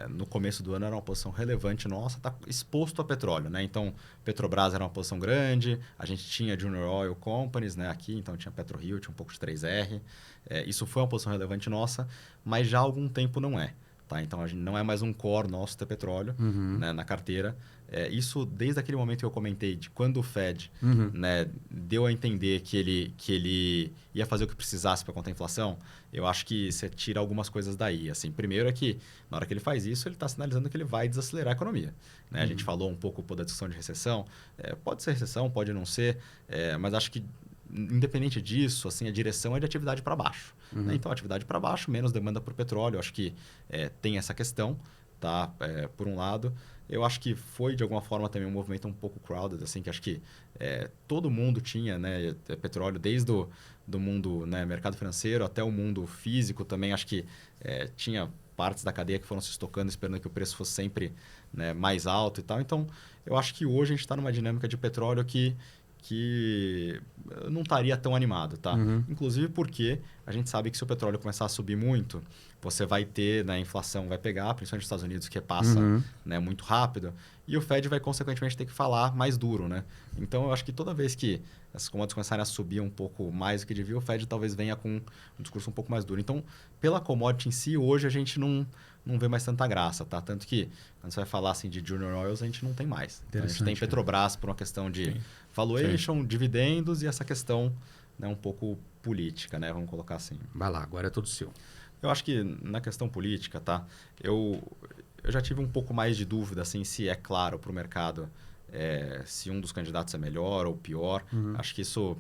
no começo do ano era uma posição relevante nossa, está exposto a petróleo, né? Então, Petrobras era uma posição grande, a gente tinha Junior Oil Companies, né, aqui, então tinha PetroRio, tinha um pouco de 3R. Isso foi uma posição relevante nossa, mas já há algum tempo não é. Tá? Então, a gente não é mais um core nosso ter petróleo né, na carteira. Isso desde aquele momento que eu comentei, de quando o Fed né, deu a entender que ele ia fazer o que precisasse para conter a inflação, eu acho que você tira algumas coisas daí. Assim, primeiro é que, na hora que ele faz isso, ele está sinalizando que ele vai desacelerar a economia. Né? A gente falou um pouco da discussão de recessão. Pode ser recessão, pode não ser, mas acho que, independente disso, assim, a direção é de atividade para baixo. Né? Então, atividade para baixo, menos demanda por petróleo. Eu acho que tem essa questão, tá? Por um lado. Eu acho que foi, de alguma forma, também um movimento um pouco crowded, assim, que acho que todo mundo tinha né, petróleo, desde do mundo né, mercado financeiro até o mundo físico também. Acho que tinha partes da cadeia que foram se estocando, esperando que o preço fosse sempre né, mais alto e tal. Então, eu acho que hoje a gente está numa dinâmica de petróleo que não estaria tão animado, tá? Inclusive porque a gente sabe que se o petróleo começar a subir muito, você vai ter, né, a inflação vai pegar, principalmente nos Estados Unidos, que passa né, muito rápido, e o Fed vai, consequentemente, ter que falar mais duro, né? Então, eu acho que toda vez que as commodities começarem a subir um pouco mais do que devia, o Fed talvez venha com um discurso um pouco mais duro. Então, pela commodity em si, hoje a gente não vê mais tanta graça, tá? Tanto que, quando você vai falar assim, de Junior Oils, a gente não tem mais. Então, a gente tem Petrobras por uma questão de valuation, dividendos e essa questão né, um pouco política, né? Vamos colocar assim. Vai lá, agora é todo seu. Eu acho que na questão política, tá? Eu já tive um pouco mais de dúvida, assim, se é claro para o mercado se um dos candidatos é melhor ou pior. Acho que isso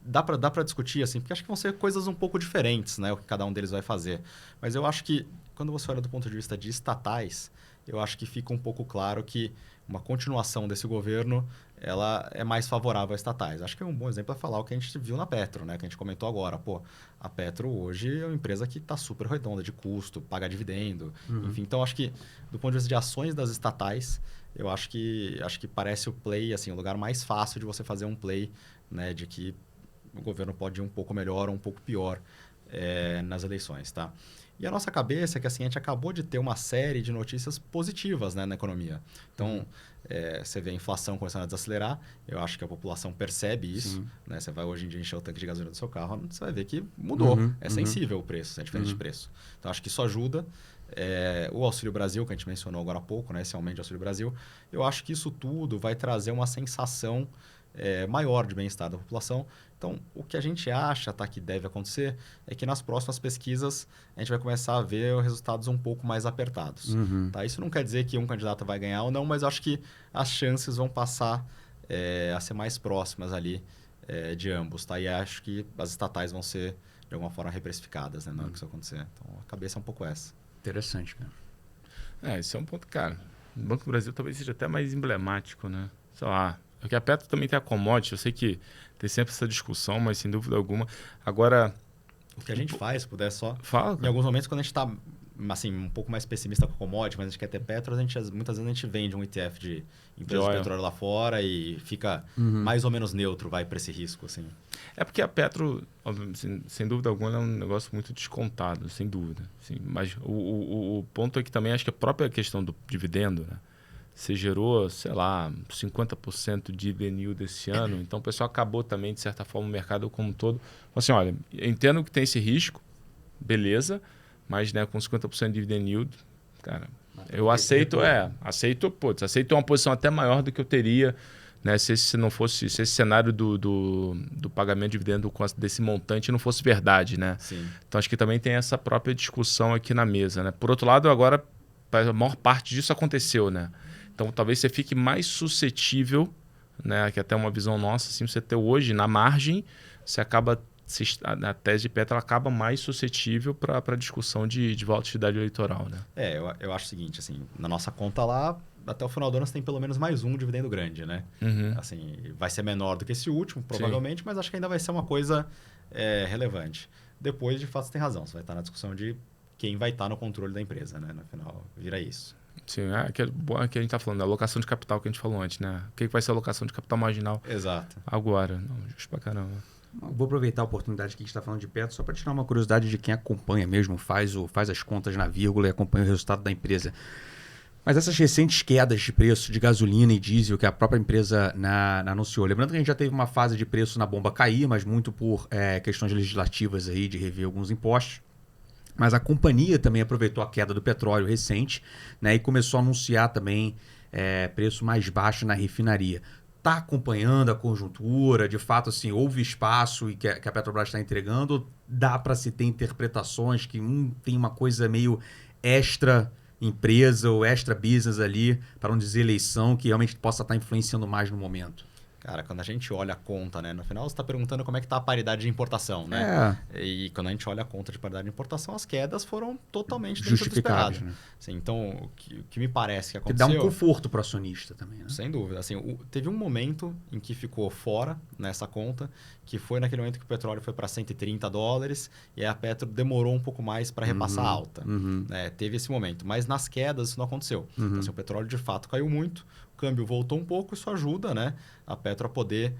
dá para discutir, assim, porque acho que vão ser coisas um pouco diferentes, né? O que cada um deles vai fazer. Mas eu acho que, quando você olha do ponto de vista de estatais, eu acho que fica um pouco claro que uma continuação desse governo ela é mais favorável a estatais. Acho que um bom exemplo é falar o que a gente viu na Petro, né? Que a gente comentou agora. Pô, a Petro hoje é uma empresa que está super redonda de custo, paga dividendo. Enfim, então acho que do ponto de vista de ações das estatais, eu acho que parece o play, assim, o lugar mais fácil de você fazer um play, né? De que o governo pode ir um pouco melhor ou um pouco pior nas eleições, tá? E a nossa cabeça é que assim, a gente acabou de ter uma série de notícias positivas né, na economia. Então, você vê a inflação começando a desacelerar, eu acho que a população percebe isso. Né? Você vai hoje em dia encher o tanque de gasolina do seu carro, você vai ver que mudou. É sensível o preço, é diferente de preço. Então, acho que isso ajuda. O Auxílio Brasil, que a gente mencionou agora há pouco, né, esse aumento de Auxílio Brasil, eu acho que isso tudo vai trazer uma sensação maior de bem-estar da população. Então, o que a gente acha que deve acontecer é que nas próximas pesquisas a gente vai começar a ver resultados um pouco mais apertados. Tá? Isso não quer dizer que um candidato vai ganhar ou não, mas eu acho que as chances vão passar a ser mais próximas ali de ambos. Tá? E acho que as estatais vão ser, de alguma forma, reprecificadas na hora que isso acontecer. Então, a cabeça é um pouco essa. Interessante, cara. Esse é um ponto, cara. O Banco do Brasil talvez seja até mais emblemático, né? Sei lá. Porque a Petro também tem a commodity, eu sei que tem sempre essa discussão, mas sem dúvida alguma. Agora, o que a gente faz, se puder só... Fala, cara. Em alguns momentos, quando a gente está assim, um pouco mais pessimista com a commodity, mas a gente quer ter Petro, muitas vezes a gente vende um ETF de empresas de petróleo lá fora e fica mais ou menos neutro, vai para esse risco. Assim. É porque a Petro, sem dúvida alguma, é um negócio muito descontado, sem dúvida. Assim, mas o ponto é que também acho que a própria questão do dividendo, né? Você gerou, sei lá, 50% de dividend desse ano. Então, o pessoal acabou também, de certa forma, o mercado como um todo. Assim, olha, entendo que tem esse risco, beleza, mas né, com 50% de dividend yield, cara, eu aceito uma posição até maior do que eu teria, né, se esse cenário do pagamento de dividendo desse montante não fosse verdade, né? Sim. Então, acho que também tem essa própria discussão aqui na mesa, né? Por outro lado, agora, a maior parte disso aconteceu, né? Então, talvez você fique mais suscetível, né, que até uma visão nossa, assim, você ter hoje, na margem, você acaba, na tese de Petro, ela acaba mais suscetível para a discussão de volatilidade eleitoral. Né? Eu acho o seguinte, assim, na nossa conta lá, até o final do ano você tem pelo menos mais um dividendo grande, né? Assim, vai ser menor do que esse último, provavelmente, mas acho que ainda vai ser uma coisa relevante. Depois, de fato, você tem razão, você vai estar na discussão de quem vai estar no controle da empresa, né? No final, vira isso. Sim, que a gente está falando, a alocação de capital que a gente falou antes, né? O que vai ser a alocação de capital marginal Exato. Agora? Não, justo pra caramba. Vou aproveitar a oportunidade que a gente está falando de Petro só para tirar uma curiosidade de quem acompanha mesmo, faz as contas na vírgula e acompanha o resultado da empresa. Mas essas recentes quedas de preço de gasolina e diesel que a própria empresa anunciou, lembrando que a gente já teve uma fase de preço na bomba cair, mas muito por questões legislativas aí de rever alguns impostos. Mas a companhia também aproveitou a queda do petróleo recente, né, e começou a anunciar também preço mais baixo na refinaria. Está acompanhando a conjuntura? De fato, assim, houve espaço e que a Petrobras está entregando? Ou dá para se ter interpretações que tem uma coisa meio extra empresa ou extra business ali, para não dizer eleição, que realmente possa estar influenciando mais no momento? Cara, quando a gente olha a conta, né? No final você está perguntando como é que está a paridade de importação, né? E quando a gente olha a conta de paridade de importação, as quedas foram totalmente dentro do esperado. Justificáveis, né? Assim, então, o que me parece que Que aconteceu... dá um conforto para o acionista também, né? Sem dúvida. Assim, teve um momento em que ficou fora nessa conta, que foi naquele momento que o petróleo foi para $130, e aí a Petro demorou um pouco mais para repassar a alta. Né? Teve esse momento. Mas nas quedas isso não aconteceu. Então, assim, o petróleo de fato caiu muito, o câmbio voltou um pouco, isso ajuda, né, a Petro a poder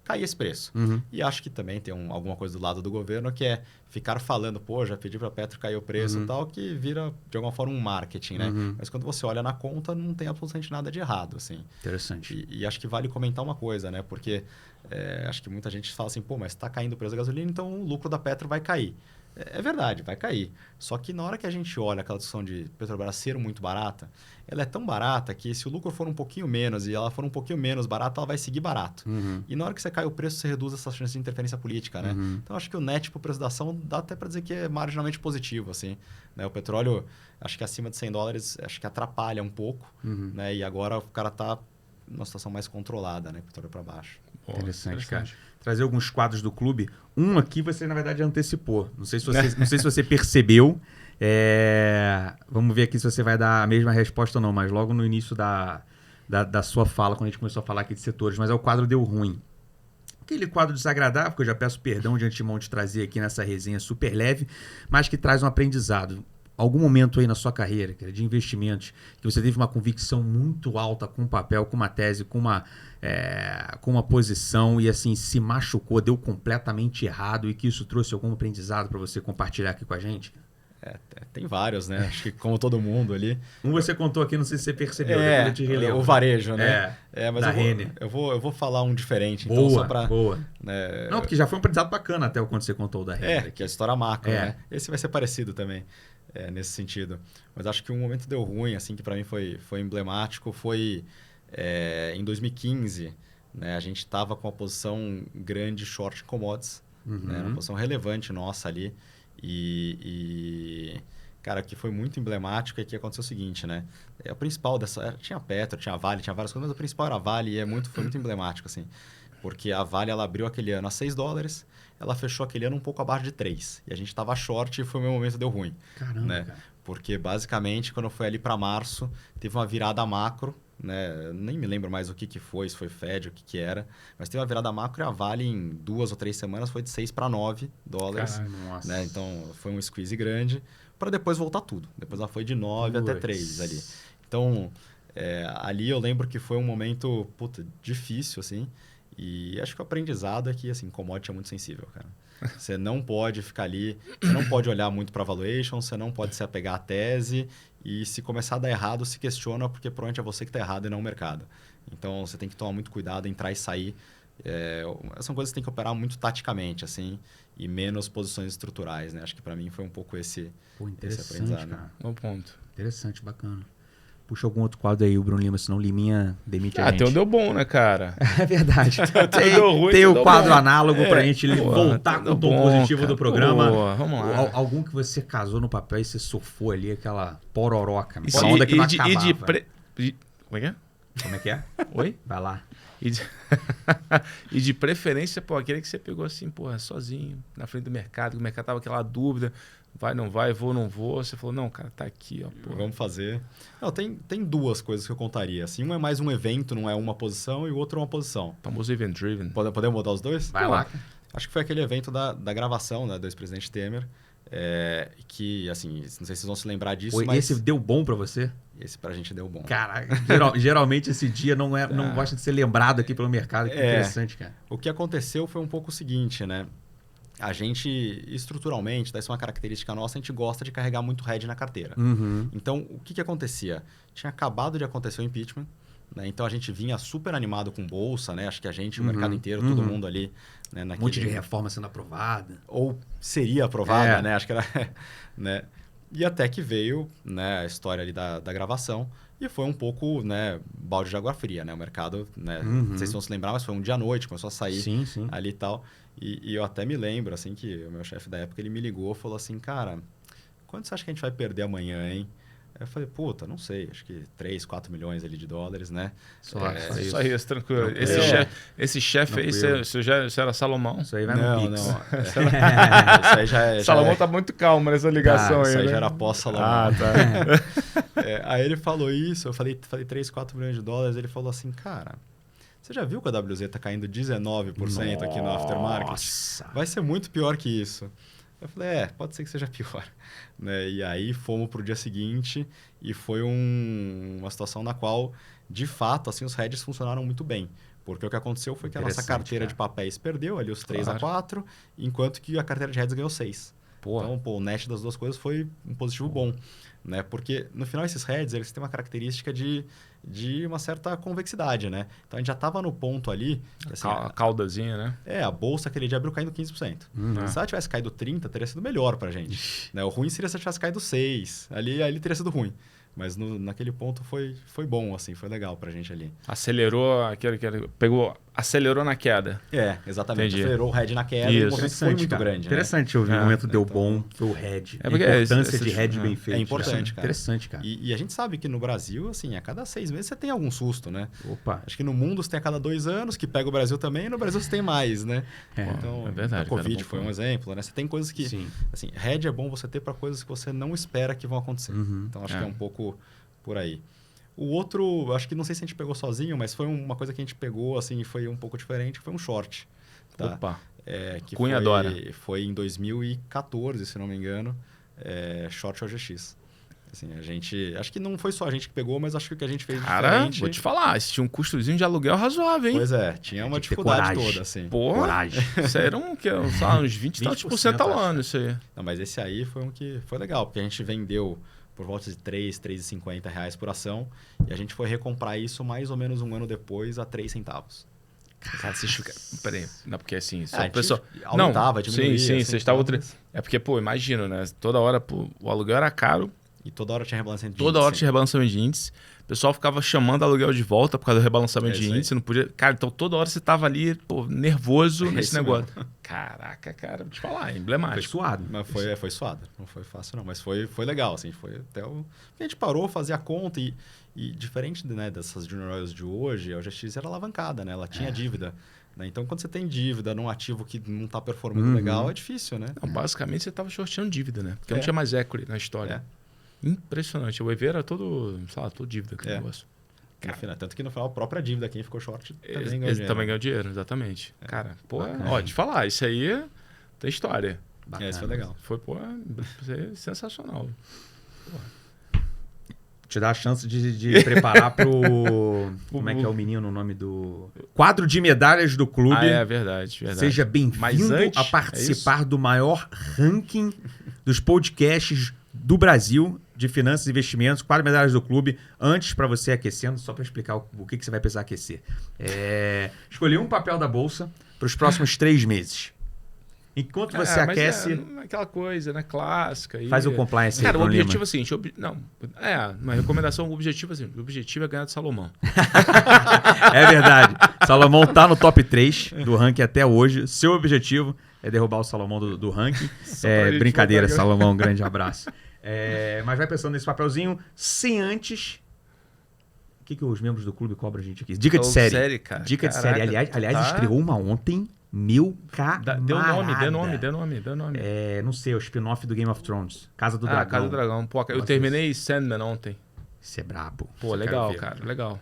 cair esse preço. E acho que também tem alguma coisa do lado do governo que é ficar falando, pô, já pedi para a Petro cair o preço e tal, que vira, de alguma forma, um marketing, né? Mas quando você olha na conta, não tem absolutamente nada de errado, assim. Interessante. E acho que vale comentar uma coisa, né? Porque acho que muita gente fala assim, pô, mas está caindo o preço da gasolina, então o lucro da Petro vai cair. É verdade, vai cair. Só que na hora que a gente olha aquela discussão de Petrobras ser muito barata, ela é tão barata que se o lucro for um pouquinho menos e ela for um pouquinho menos barata, ela vai seguir barato. E na hora que você cai o preço, você reduz essa chance de interferência política, né? Então, acho que o net para o preço da ação dá até para dizer que é marginalmente positivo, assim. Né? O petróleo, acho que acima de $100, acho que atrapalha um pouco, né? E agora o cara está numa situação mais controlada, né? Petróleo para baixo. Interessante, cara. Trazer alguns quadros do clube. Um aqui você, na verdade, antecipou. Não sei se você percebeu. Vamos ver aqui se você vai dar a mesma resposta ou não, mas logo no início da sua fala, quando a gente começou a falar aqui de setores, mas é o quadro Deu Ruim. Aquele quadro desagradável, que eu já peço perdão de antemão de trazer aqui nessa resenha super leve, mas que traz um aprendizado. Algum momento aí na sua carreira, cara, de investimentos, que você teve uma convicção muito alta com um papel, com uma tese, com uma posição e assim se machucou, deu completamente errado e que isso trouxe algum aprendizado para você compartilhar aqui com a gente? Tem vários, né? Acho que como todo mundo ali. Você contou aqui, não sei se você percebeu. Eu te relevo, o varejo, né? Mas eu vou falar um diferente. Boa, então, só pra, boa. Né, não, porque já foi um aprendizado bacana até quando você contou o da Renner. Que é a história macro, né? Esse vai ser parecido também, nesse sentido. Mas acho que um momento deu ruim, assim, que para mim foi emblemático, foi em 2015, né? A gente estava com uma posição grande short commodities, né? Uma posição relevante nossa ali. Cara, que foi muito emblemático é que aconteceu o seguinte, né? O principal dessa... Tinha Petro, tinha Vale, tinha várias coisas, mas o principal era a Vale e foi muito emblemático, assim. Porque a Vale, ela abriu aquele ano a $6, ela fechou aquele ano um pouco abaixo de 3. E a gente estava short e foi o meu momento, deu ruim. Caramba, né? cara. Porque, basicamente, quando foi ali para março, teve uma virada macro, né? Nem me lembro mais o que foi, se foi Fed, o que era. Mas teve uma virada macro e a Vale, em 2 ou 3 semanas, foi de $6 para $9. Nossa. Né? Então, foi um squeeze grande para depois voltar tudo. Depois ela foi de 9 até 3 ali. Então, ali eu lembro que foi um momento, difícil, assim. E acho que o aprendizado é que, assim, commodity é muito sensível, cara. Você não pode ficar ali, você não pode olhar muito para valuation, você não pode se apegar à tese e se começar a dar errado, se questiona porque provavelmente é você que está errado e não o mercado. Então, você tem que tomar muito cuidado, entrar e sair. São coisas que você tem que operar muito taticamente, assim, e menos posições estruturais, né? Acho que para mim foi um pouco esse aprendizado. Cara. Bom ponto. Interessante, bacana. Puxa algum outro quadro aí, o Bruno Lima, senão o Liminha demite a gente. Tem o Deu Bom, né, cara? É verdade. Deu ruim, tem o deu quadro bom. análogo pra gente voltar com o tom positivo cara. do programa. Boa, vamos lá. Algum que você casou no papel e você surfou ali, aquela pororoca. Uma onda que não acabava. Como é que é? Como é que é? Oi? Vai lá. E de preferência, aquele que você pegou assim, sozinho, na frente do mercado, que o mercado tava aquela dúvida, vai, não vai, vou, não vou. Você falou, não, cara, tá aqui, ó. Porra. Vamos fazer. Não, tem duas coisas que eu contaria. Assim, um é mais um evento, não é uma posição, e o outro é uma posição. Famoso event driven. Podemos mudar os dois? Vai lá. Acho que foi aquele evento da gravação, né, do ex-presidente Temer. Que, assim, não sei se vocês vão se lembrar disso, mas... Esse deu bom pra você? Esse pra gente deu bom. Cara, geralmente esse dia não gosta de ser lembrado aqui pelo mercado. Que interessante, cara. O que aconteceu foi um pouco o seguinte, né? A gente, estruturalmente, isso é uma característica nossa, a gente gosta de carregar muito hedge na carteira. Então, o que acontecia? Tinha acabado de acontecer o impeachment, né? Então a gente vinha super animado com bolsa, né? Acho que a gente, o mercado inteiro, todo mundo ali, né? Um monte de reforma sendo aprovada. Ou seria aprovada, né? Acho que era, né? E até que veio, né, a história ali da gravação e foi um pouco, né, balde de água fria, né? O mercado, né? Não sei se vão se lembrar, mas foi um dia à noite, começou a sair ali e tal. E eu até me lembro, assim, que o meu chefe da época, ele me ligou e falou assim, cara, quanto você acha que a gente vai perder amanhã, hein? Aí eu falei, puta, não sei, acho que 3, 4 milhões ali de dólares, né? Só isso, tranquilo. Esse chefe aí, você era Salomão? Isso aí vai no Pix. Não. Isso aí já Salomão tá muito calmo nessa ligação aí, isso aí né? já era pós-Salomão. Ah, tá. Aí ele falou isso, eu falei 3, 4 milhões de dólares, ele falou assim, cara, você já viu que a WZ tá caindo 19% aqui no aftermarket? Nossa! Vai ser muito pior que isso. Eu falei, pode ser que seja pior. Né? E aí fomos pro dia seguinte e foi uma situação na qual, de fato, assim, os hedges funcionaram muito bem. Porque o que aconteceu foi que a nossa carteira de papéis perdeu ali os 3 a 4, enquanto que a carteira de hedges ganhou 6. Então, o net das duas coisas foi um positivo bom. Né? Porque, no final, esses hedges, eles têm uma característica de uma certa convexidade, né? Então, a gente já estava no ponto ali... Assim, a caudazinha, né? A bolsa aquele dia abriu caindo 15%. Se ela tivesse caído 30%, teria sido melhor para a gente. Né? O ruim seria se ela tivesse caído 6%. Ali teria sido ruim. Mas naquele ponto foi bom, assim, foi legal pra gente ali. Acelerou acelerou na queda. Exatamente. Entendi. Acelerou o hedge na queda e o movimento foi muito cara. grande. Interessante, né? O momento deu bom, foi o hedge. Porque a importância de hedge bem feito. É importante, cara. Interessante, cara. E a gente sabe que no Brasil, assim, a cada 6 meses você tem algum susto, né? Opa. Acho que no mundo você tem a cada 2 anos, que pega o Brasil também, e no Brasil você tem mais, né? Então, é verdade. A Covid foi um exemplo, né? Você tem coisas que... Sim. Assim, hedge é bom você ter para coisas que você não espera que vão acontecer. Então, acho que é um pouco... por aí. O outro, acho que não sei se a gente pegou sozinho, mas foi uma coisa que a gente pegou, assim, foi um pouco diferente, foi um short. Tá? Opa! Que Cunha adora. Foi em 2014, se não me engano, short OGX. Assim, a gente... Acho que não foi só a gente que pegou, mas acho que o que a gente fez diferente... vou te falar, tinha um custozinho de aluguel razoável, hein? Pois tinha uma dificuldade toda, assim. Porra, coragem. Isso aí era uns 20% ao ano, isso aí. Não, mas esse aí foi um que foi legal, porque a gente vendeu... por volta de R$3,50 por ação. E a gente foi recomprar isso mais ou menos um ano depois a 3 centavos. Cara, vocês ficam... Peraí, não, porque assim... A pessoa... aumentava, diminuía. Sim, assim, vocês estavam... É porque, imagina, né? Toda hora o aluguel era caro. E toda hora tinha rebalançamento de índice. Toda hora tinha rebalançamento de índice. O pessoal ficava chamando aluguel de volta por causa do rebalançamento de índice. Não podia... Cara, então toda hora você tava ali, nervoso nesse negócio. Mesmo. Caraca, cara, vou te falar, emblemático. Foi suado. Mas foi suado. Não foi fácil, não. Mas foi legal, assim. Foi até o... A gente parou, fazia a conta e diferente, né, dessas Junior Oils de hoje, a OGX era alavancada, né? Ela tinha dívida. Né? Então, quando você tem dívida num ativo que não está performando legal, é difícil, né? Não, basicamente, você estava shorteando dívida, né? Porque não tinha mais equity na história. Impressionante. O EV era todo, sei lá, todo dívida aquele negócio. Tanto que no final a própria dívida, quem ficou short também ganhou dinheiro, exatamente. Cara, de falar, isso aí tem história. Isso foi legal. Foi, sensacional. Te dá a chance de preparar pro... Como é que é o menino, o nome do... Quadro de medalhas do clube. É verdade. Seja bem-vindo a participar do maior ranking dos podcasts do Brasil de finanças e investimentos, 4 medalhas do clube. Antes, para você aquecendo, só para explicar o que você vai precisar aquecer. Escolher um papel da bolsa para os próximos 3 meses. Enquanto você aquece... aquela coisa, né? Clássica. Faz o compliance. Cara, o objetivo assim... uma recomendação, o objetivo é ganhar do Salomão. É verdade. Salomão tá no top 3 do ranking até hoje. Seu objetivo é derrubar o Salomão do ranking. Brincadeira, Salomão. Um grande abraço. Mas vai pensando nesse papelzinho, sem antes... O que os membros do clube cobram a gente aqui? Dica de série. Cara. Dica de série. Aliás, estreou uma ontem... Meu camarada. Deu nome. Não sei, o spin-off do Game of Thrones. Casa do Dragão. Casa do Dragão. Pô, eu terminei Sandman ontem. Isso é brabo. Pô, legal, cara. Legal.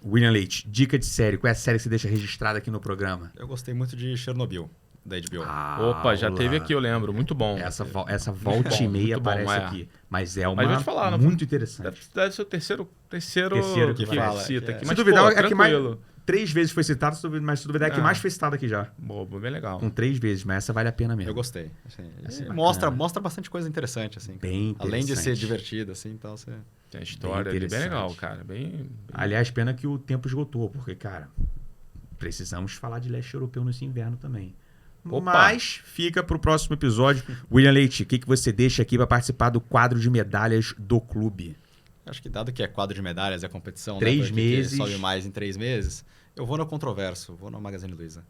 William Leite, dica de série. Qual é a série que você deixa registrada aqui no programa? Eu gostei muito de Chernobyl, da HBO. Opa, já teve aqui, eu lembro. Muito bom. Essa volta e meia aparece aqui. Mas é uma vou te falar, muito interessante. Deve ser o terceiro que fala. Cita aqui. Se duvidar, é que mais... 3 vezes foi citado, mas se duvidar é que mais foi citado aqui já. Boa, bem legal. Com 3 vezes, mas essa vale a pena mesmo. Eu gostei. Mostra bastante coisa interessante, assim. Bem interessante. Além de ser divertido, assim, então você... Tem a história ali bem legal, cara. Aliás, pena que o tempo esgotou, porque, cara, precisamos falar de leste europeu nesse inverno também. Opa. Mas fica pro próximo episódio. William Leite, o que você deixa aqui para participar do quadro de medalhas do clube? Acho que dado que é quadro de medalhas, é competição, 3 né? meses. Sobe mais em 3 meses. Eu vou no controverso, vou no Magazine Luiza.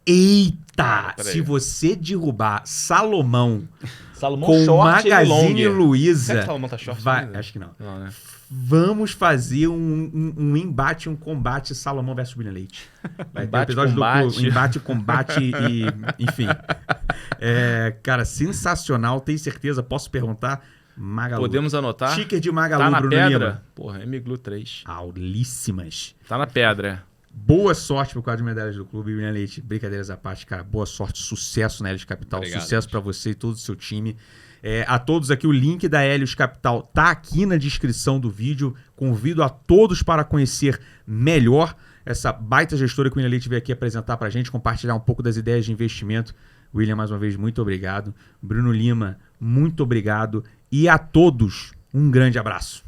Eita! Peraí. Se você derrubar Salomão Salomão com Magazine Luiza, Será que Salomão tá short vai, ainda? acho que não. Não, né? Vamos fazer um embate, um combate Salomão versus William Leite. Vai ter Embate, episódio combate. embate, combate e... Enfim. Cara, sensacional. Tenho certeza. Posso perguntar? Magalu. Podemos anotar? Sticker de Magalu, Tá na Bruno pedra? Lima. Porra, MGLU 3. Aulíssimas. Tá na pedra. Boa sorte pro quadro de medalhas do clube, William Leite. Brincadeiras à parte, cara. Boa sorte, sucesso na Helios Capital. Obrigado, Sucesso para você e todo o seu time. A todos aqui, o link da Helios Capital tá aqui na descrição do vídeo. Convido a todos para conhecer melhor essa baita gestora que o William Leite veio aqui apresentar pra gente, compartilhar um pouco das ideias de investimento. William, mais uma vez, muito obrigado. Bruno Lima, muito obrigado. E a todos, um grande abraço.